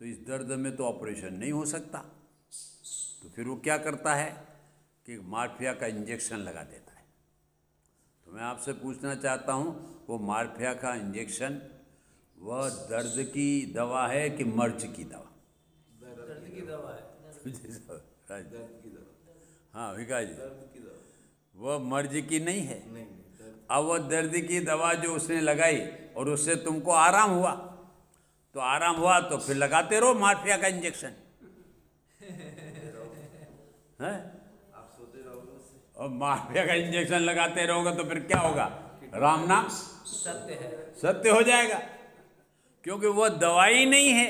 तो इस दर्द में तो ऑपरेशन नहीं हो सकता, तो फिर वो क्या करता है कि मार्फिया का इंजेक्शन लगा देता है। तो मैं आपसे पूछना चाहता हूँ, वो मार्फिया का इंजेक्शन वह दर्द की दवा है कि मर्ज की दवा? दर्द की दवा है। दर्द की दवा, हाँ विकास जी, दर्द की दवा वह मर्ज की नहीं है। नहीं, दर्द अब वह दर्द की दवा जो उसने लगाई और उससे तुमको आराम हुआ, तो आराम हुआ तो फिर लगाते रहो मार्फिया का इंजेक्शन है। आप सोते रहोगे उससे। और मार्फिया का इंजेक्शन लगाते रहोगे तो फिर क्या होगा? राम नाम सत्य है। सत्य हो जाएगा, क्योंकि वह दवाई नहीं है,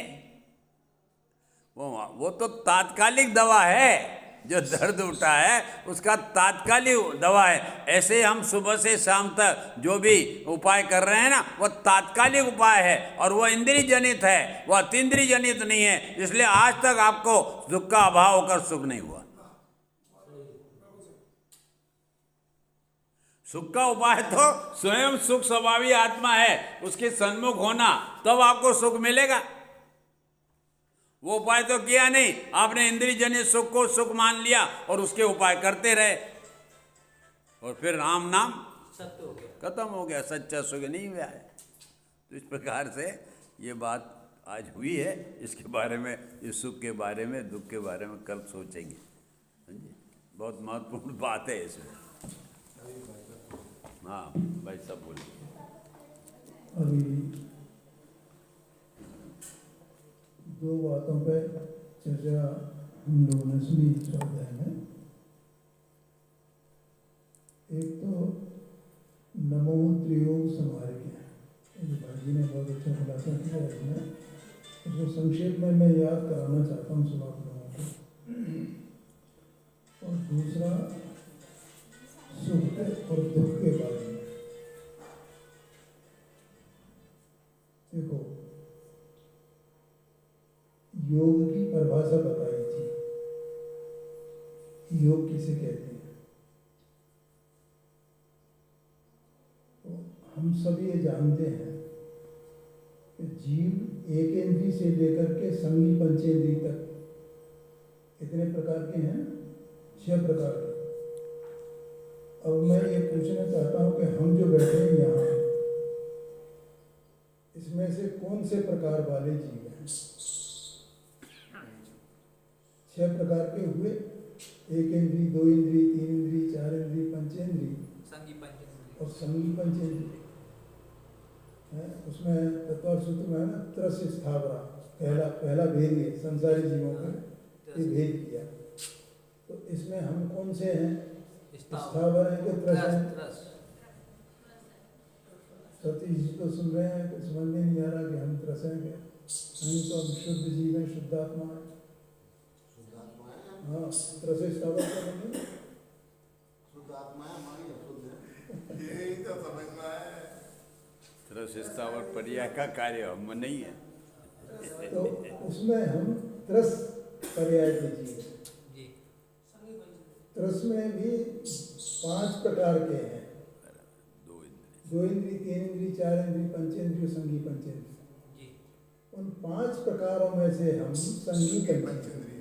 वो तो तात्कालिक दवा है। जो दर्द उठा है उसका तात्कालिक दवा है। ऐसे हम सुबह से शाम तक जो भी उपाय कर रहे हैं ना, वह तात्कालिक उपाय है और वह इंद्रिय जनित है, वह अतीन्द्रिय जनित नहीं है। इसलिए आज तक आपको दुख का अभाव होकर सुख नहीं हुआ। सुख का उपाय तो स्वयं सुख स्वभावी आत्मा है, उसके सन्मुख होना, तब आपको सुख मिलेगा। वो उपाय तो किया नहीं, आपने इंद्रिय जनित सुख को सुख मान लिया और उसके उपाय करते रहे और फिर राम नाम सत्य हो गया। खत्म हो गया, सच्चा सुख नहीं हुआ है। तो इस प्रकार से ये बात आज हुई है। इसके बारे में, इस सुख के बारे में, दुख के बारे में कल सोचेंगे। समझे? बहुत महत्वपूर्ण बात है इसमें। हाँ भाई सब बोलिए। अभी दो बातों पे चर्चा हम लोगों ने सुनी स्वाध्याय में। एक तो नमो त्रियोग समार्ग्य, भाई ने बहुत अच्छा खुलासा किया इसमें, उसको संक्षेप में मैं याद कराना चाहता हूँ सब आप लोगों को। और दूसरा सुख और दुख के बारे में। देखो, योग की परिभाषा बताई थी, योग किसे कहते हैं। तो हम सभी ये जानते हैं कि जीव एक इंद्री से लेकर के संगी पंचेंद्री तक इतने प्रकार के हैं, 6 प्रकार के। अब मैं ये पूछना चाहता हूँ कि हम जो बैठे हैं यहाँ, इसमें से कौन से प्रकार वाले जीव हैं? 6 प्रकार के हुए, 1 इंद्री, 2 इंद्री, 3 इंद्री, 4 इंद्री, पंचेंद्री संगी पंचेंद्रिय और संगी पंचेंद्री है। उसमें तत्व सूत्र में है ना, त्रस स्थावरा, पहला भेद है संसारी जीवों का, ये भेद किया। तो इसमें हम कौन से हैं? स्थावर है कि त्रस है? सतीश जी तो सुन रहे हैं, कुछ समझ में नहीं आ रहा कि हम त्रस हैं क्या? हम तो हम शुद्ध जीव हैं, शुद्धात्मा है। हाँ, त्रस स्थावर क्या बनेगा? शुद्धात्मा है, हमारी अशुद्ध है। यही तो समझना है। त्रस स्थावर पर्याय का कार्य हम नहीं है। तो उसमें हम त्रस पर्याय के जीव हैं। जी। त्रस में भी 5 प्रकार के हैं, 2 इंद्री, 3 इंद्री, 4 इंद्री, पंचेंद्रिय, संगी पंचेंद्रिय। जी। उन 5 प्रकारों में से हम संगी पंचेंद्रिय हैं।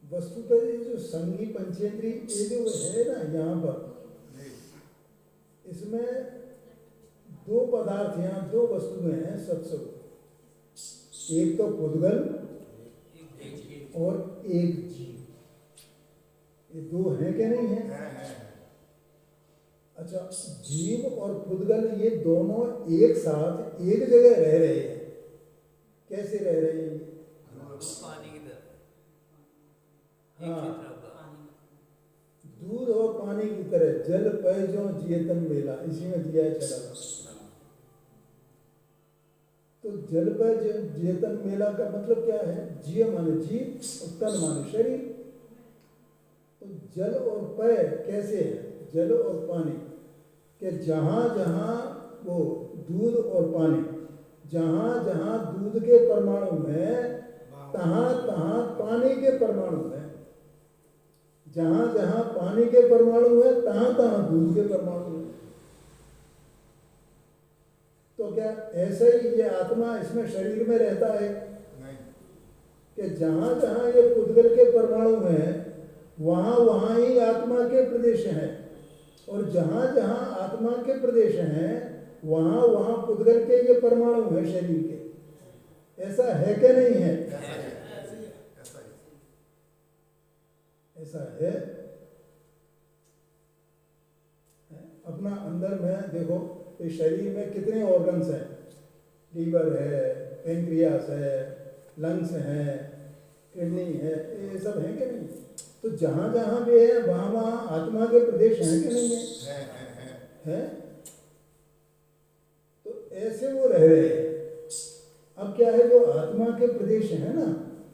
वस्तुतः ये जो संगी पंचेंद्रिय ये जो है ना यहाँ पर, इसमें 2 पदार्थ यहाँ, 2 वस्तुएं हैं सबसे। एक तो पुद्गल और एक जीव, ये 2 हैं कि नहीं है? अच्छा, जीव और पुद्गल ये दोनों एक साथ एक जगह रह रहे हैं। कैसे रह रहे हैं? पानी की तरह। हाँ, दूध और पानी की तरह, जल पय जो जियतन मेला, इसी में दिया है चला। तो जल पय जियतन मेला का मतलब क्या है? जीव माने जीव और तन माने शरीर। तो जल और पय कैसे है? जल और पानी के जहाँ जहाँ वो दूध और पानी, जहाँ जहाँ दूध के परमाणु हैं, तहाँ तहाँ पानी के परमाणु हैं। जहाँ जहाँ पानी के परमाणु है, तहाँ तहाँ दूध के परमाणु हैं। तो क्या ऐसा ही ये आत्मा इसमें शरीर में रहता है? नहीं। कि जहाँ जहाँ ये पुद्गल के परमाणु हैं वहाँ वहाँ ही आत्मा के प्रदेश हैं, और जहाँ जहाँ आत्मा के प्रदेश हैं वहाँ वहाँ पुद्गल के ये परमाणु हैं शरीर के। ऐसा है कि नहीं है? ऐसा है। अपना अंदर में देखो, इस शरीर में कितने ऑर्गन्स हैं? लीवर है, पेंक्रियास है, लंग्स हैं, किडनी है, ये सब हैं कि नहीं? तो जहाँ जहाँ भी है वहाँ वहाँ आत्मा के प्रदेश हैं कि नहीं है? हैं? तो ऐसे वो रह रहे हैं। अब क्या है, जो आत्मा के प्रदेश हैं ना,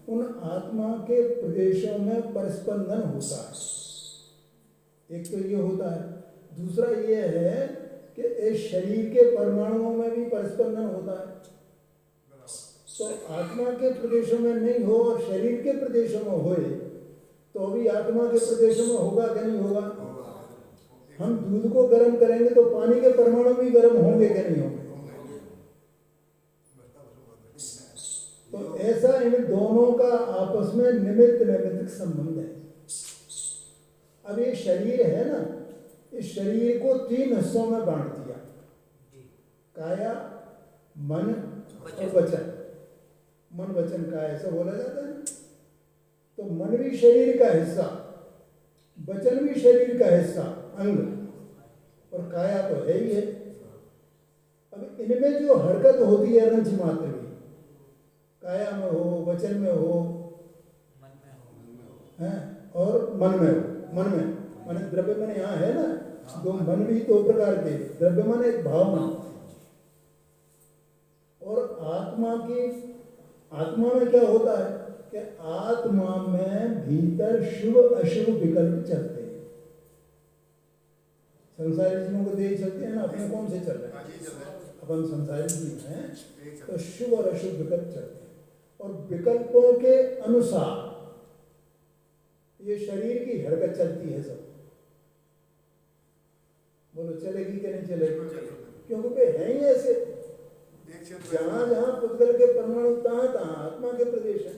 उन आत्मा के प्रदेशों में परस्पंदन होता है। एक तो ये होता है, दूसरा ये है कि इस शरीर के परमाणुओं में भी परस्पंदन होता है। तो आत्मा के प्रदेशों में नहीं हो और शरीर के प्रदेशों में होए तो अभी आत्मा के प्रदेशों में होगा कि नहीं होगा? हम दूध को गर्म करेंगे तो पानी के परमाणु भी गर्म होंगे कि नहीं होंगे? तो ऐसा इन दोनों का आपस में निमित्त नैमित्तिक संबंध है। अब ये शरीर है ना, इस शरीर को 3 हिस्सों में बांट दिया, काया, मन और वचन। मन वचन काया ऐसा बोला जाता है। तो मन भी शरीर का हिस्सा, वचन भी शरीर का हिस्सा, अंग, और काया तो है ही है। अब इनमें जो हरकत होती है रंच मात्र की, काया में हो, वचन में हो, मन में हो, हैं, और मन में हो। मन में माने द्रव्य मन यहाँ है ना, दो मन भी 2 प्रकार के, द्रव्य मन एक भाव मन। और आत्मा में क्या होता है कि आत्मा में भीतर शुभ अशुभ विकल्प चलते हैं। संसारी जीवों को देख चलते हैं ना, अपने कौन से चल रहे हैं? अपन संसारी जीव हैं, तो शुभ और अशुभ विकल्प चलते हैं। और विकल्पों के अनुसार ये शरीर की हरकत चलती है। सब बोलो चलेगी कि नहीं चलेगी? क्योंकि वे हैं ही ऐसे, जहाँ जहाँ पुद्गल के परमाणु तहाँ तहाँ आत्मा के प्रदेश है।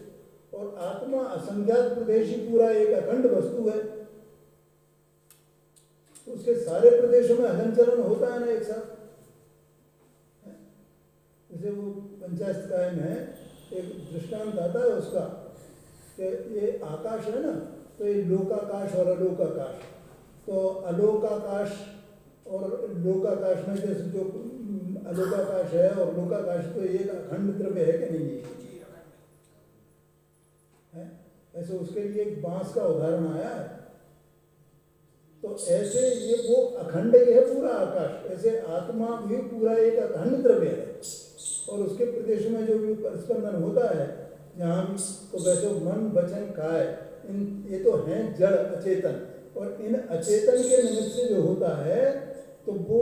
और आत्मा असंख्यात प्रदेश ही पूरा एक अखंड वस्तु है। तो उसके सारे प्रदेशों में हलन चलन होता है ना एक साथ। जैसे वो पंचाशतकाय में एक दृष्टांत आता है उसका कि ये आकाश है ना, तो ये लोकाकाश और अलोकाकाश। तो अलोकाकाश और लोकाकाश में जैसे जो अलोकाकाश है और लोकाकाश, तो एक अखंड द्रव्य है कि नहीं है? ऐसे उसके लिए एक बांस का उदाहरण आया है। तो ऐसे ये वो अखंड ही है पूरा आकाश, ऐसे आत्मा भी पूरा एक अखंड द्रव्य है। और उसके प्रदेश में जो भी स्पंदन होता है जहाँ भी, तो वैसे मन वचन काय, ये तो हैं जड़ अचेतन। और इन अचेतन के निमित्त से जो होता है तो वो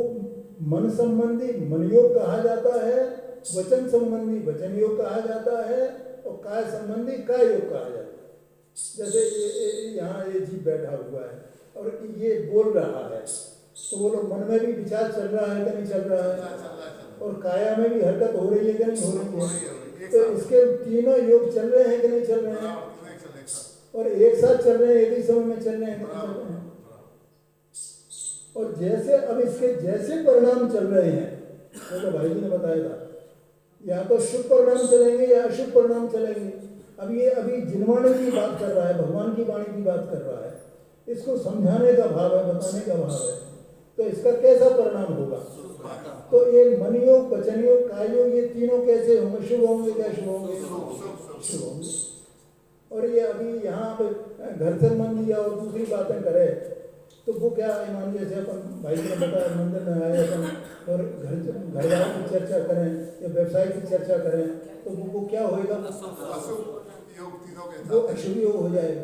मन संबंधी मन योग कहा जाता है, वचन संबंधी वचन योग कहा जाता है, और काय संबंधी काय योग कहा जाता है। जैसे यहाँ ये जीव बैठा हुआ है और ये बोल रहा है, तो वो लोग मन में भी विचार चल रहा है कि नहीं चल रहा है, और काया में भी हरकत हो रही है कि नहीं हो रही है। तो इसके तीनों योग चल रहे हैं कि नहीं चल रहे हैं, और एक साथ चल रहे हैं, एक ही समय में चल रहे हैं कि नहीं चल रहे हैं। और जैसे अब इसके जैसे परिणाम चल रहे हैं, तो भाई जी ने बताया था, या तो शुभ परिणाम चलेंगे या अशुभ परिणाम चलेंगे। अब ये अभी जिनवाणी की बात कर रहा है, भगवान की वाणी की बात कर रहा है, इसको समझाने का भाव है, बताने का भाव है। तो इसका कैसा परिणाम होगा? तो ये मन योग, वचन योग, काय योग, ये तीनों कैसे होंगे? शुभ होंगे क्या शुभ होंगे? शुभ होंगे। और ये अभी यहाँ पे घर संबंधी या और दूसरी बातें करे तो वो क्या है, मान जैसे अपन भाई ने बताया मंदिर में आए अपन और घरवालों की चर्चा करें या व्यवसाय की चर्चा करें, तो वो क्या होएगा? वो अशुभ योग हो जाएगा।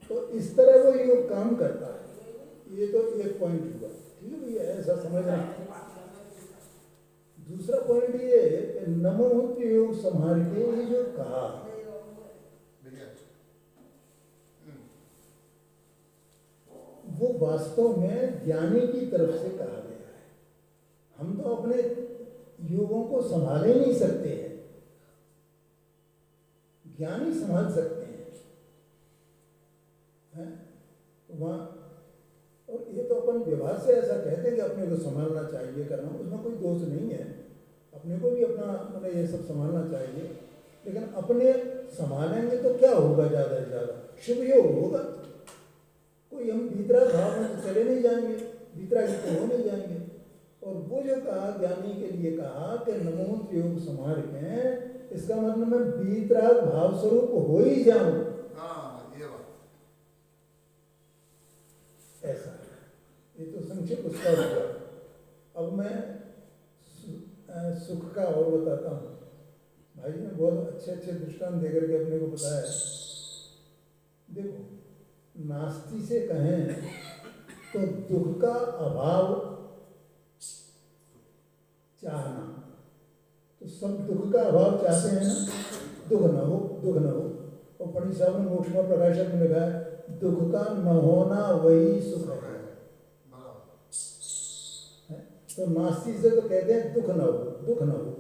तो इस तरह वो योग काम करता है। ये तो एक पॉइंट हुआ, ठीक है भैया, ऐसा समझना। दूसरा पॉइंट ये नमोहुत योग संहार के ये जो कहा, वो वास्तव में ज्ञानी की तरफ से कहा गया है। हम तो अपने योगों को संभाल ही नहीं सकते हैं। ज्ञानी समझ सकते हैं? वहाँ और ये तो अपन व्यवहार से ऐसा कहते हैं कि अपने को संभालना चाहिए करना, उसमें कोई दोष नहीं है, अपने को भी अपना मतलब ये सब संभालना चाहिए, लेकिन अपने संभालेंगे तो क्या होगा, ज़्यादा से ज़्यादा शुभ योग होगा। कोई हम भीतरा भाव में तो चले नहीं जाएंगे, भीतरा की तो हो नहीं जाएंगे। और वो जो कहा ज्ञानी के लिए कहा कि नमोंत योग संभाल के, इसका मतलब मैं भीतरा भाव स्वरूप हो ही जाऊं। हाँ, ये बात ऐसा है। ये तो संक्षिप्त उसका हुआ। अब मैं सुख का और बताता हूँ। भाई ने बहुत अच्छे अच्छे दृष्टांत देकर के अपने को बताया। देखो, नास्ति से कहें तो दुख का अभाव चाहना, तो सब दुख का अभाव चाहते हैं ना, दुख न हो, दुख न हो। और पंडित साहब ने मोक्ष में प्रकाशक में लिखा है, दुख का न होना वही सुख है। तो नास्ति से तो कहते हैं दुख न हो, दुख न हो।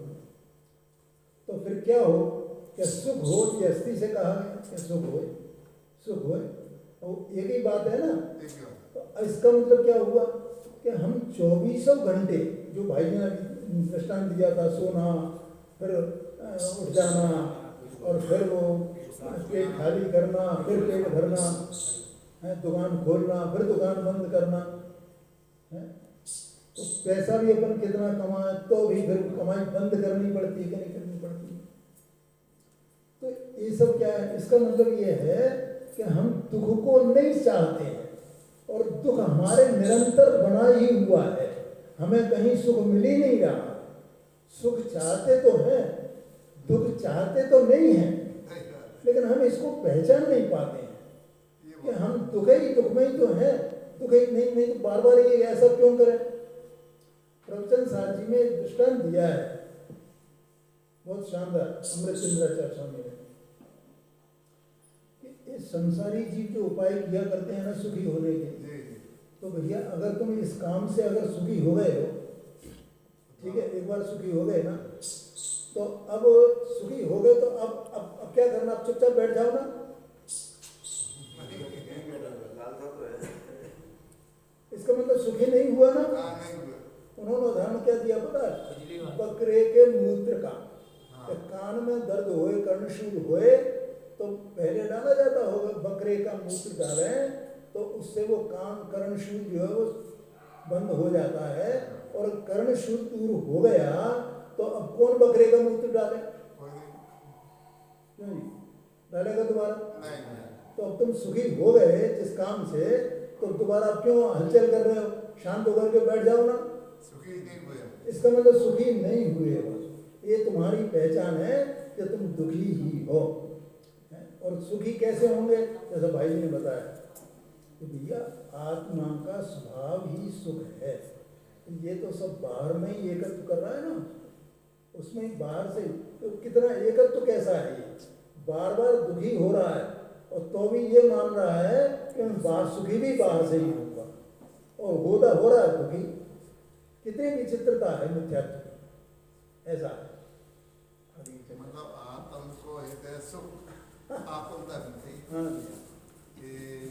तो फिर क्या हो, क्या सुख हो, ये अस्थि से कहा गया कि सुख हो, सुख हो। और एक ही बात है ना, तो इसका मतलब क्या हुआ कि हम 24 घंटे, जो भाई ने दृष्टांत दिया था, सोना, फिर उठ जाना, और फिर वो पेट खाली करना, फिर पेट भरना, दुकान खोलना, फिर दुकान बंद करना, है? तो पैसा भी अपन कितना कमाए तो भी फिर कमाई बंद करनी पड़ती है कि नहीं करनी पड़ती है। तो ये सब क्या है, इसका मतलब ये है कि हम दुख को नहीं चाहते हैं, और दुख हमारे निरंतर बना ही हुआ है, हमें कहीं सुख मिल ही नहीं रहा। सुख चाहते तो हैं, दुख चाहते तो नहीं हैं, लेकिन हम इसको पहचान नहीं पाते हैं कि हम दुख में ही तो हैं, दुख ही नहीं तो बार बार ये ऐसा क्यों करें। प्रवचन सार जी में एक दृष्टांत दिया है, बहुत शानदार, अमृत चंद्राचार्य स्वामी ने, कि इस संसारी जीव जो उपाय किया करते हैं ना सुखी होने के, तो भैया अगर तुम इस काम से अगर सुखी हो गए हो, ठीक है, एक बार सुखी हो गए ना, तो अब सुखी हो गए तो अब क्या करना, अब चुपचाप बैठ जाओ ना। इसका मतलब सुखी नहीं हुआ ना। उन्होंने उदाहरण क्या दिया पता है, बकरे के मूत्र का। तो कान में दर्द होए, कर्णशूल होए, तो पहले डाला जाता होगा, बकरे का मूत्र डालें तो उससे वो कान कर्णशूल जो है वो बंद हो जाता है, और कर्णशूल दूर हो गया तो अब कौन बकरे का मूत्र डाले, क्यों जी डालेगा दोबारा? तो अब तुम सुखी हो गए जिस काम से, तो दोबारा क्यों हलचल कर रहे हो, शांत होकर के बैठ जाओ ना। सुखी नहीं हुए, इसका मतलब सुखी नहीं हुए हो, ये तुम्हारी पहचान है कि तुम दुखी ही हो। और सुखी कैसे होंगे, जैसा भाई ने बताया कि भैया आत्मा का स्वभाव ही सुख है। ये तो सब बाहर में ही एकत्व कर रहा है ना, उसमें बाहर से तो कितना एकत्व कैसा है, ये बार बार दुखी हो रहा है और तो भी ये मान रहा है कि मैं बाहर सुखी भी बाहर से ही होगा, और होता हो रहा है दुखी। कितनी विचित्रता है मिथ्यात्व की, ऐसा है। मतलब आत्म को हृदय सुख आत्मता मिलती हाँ ये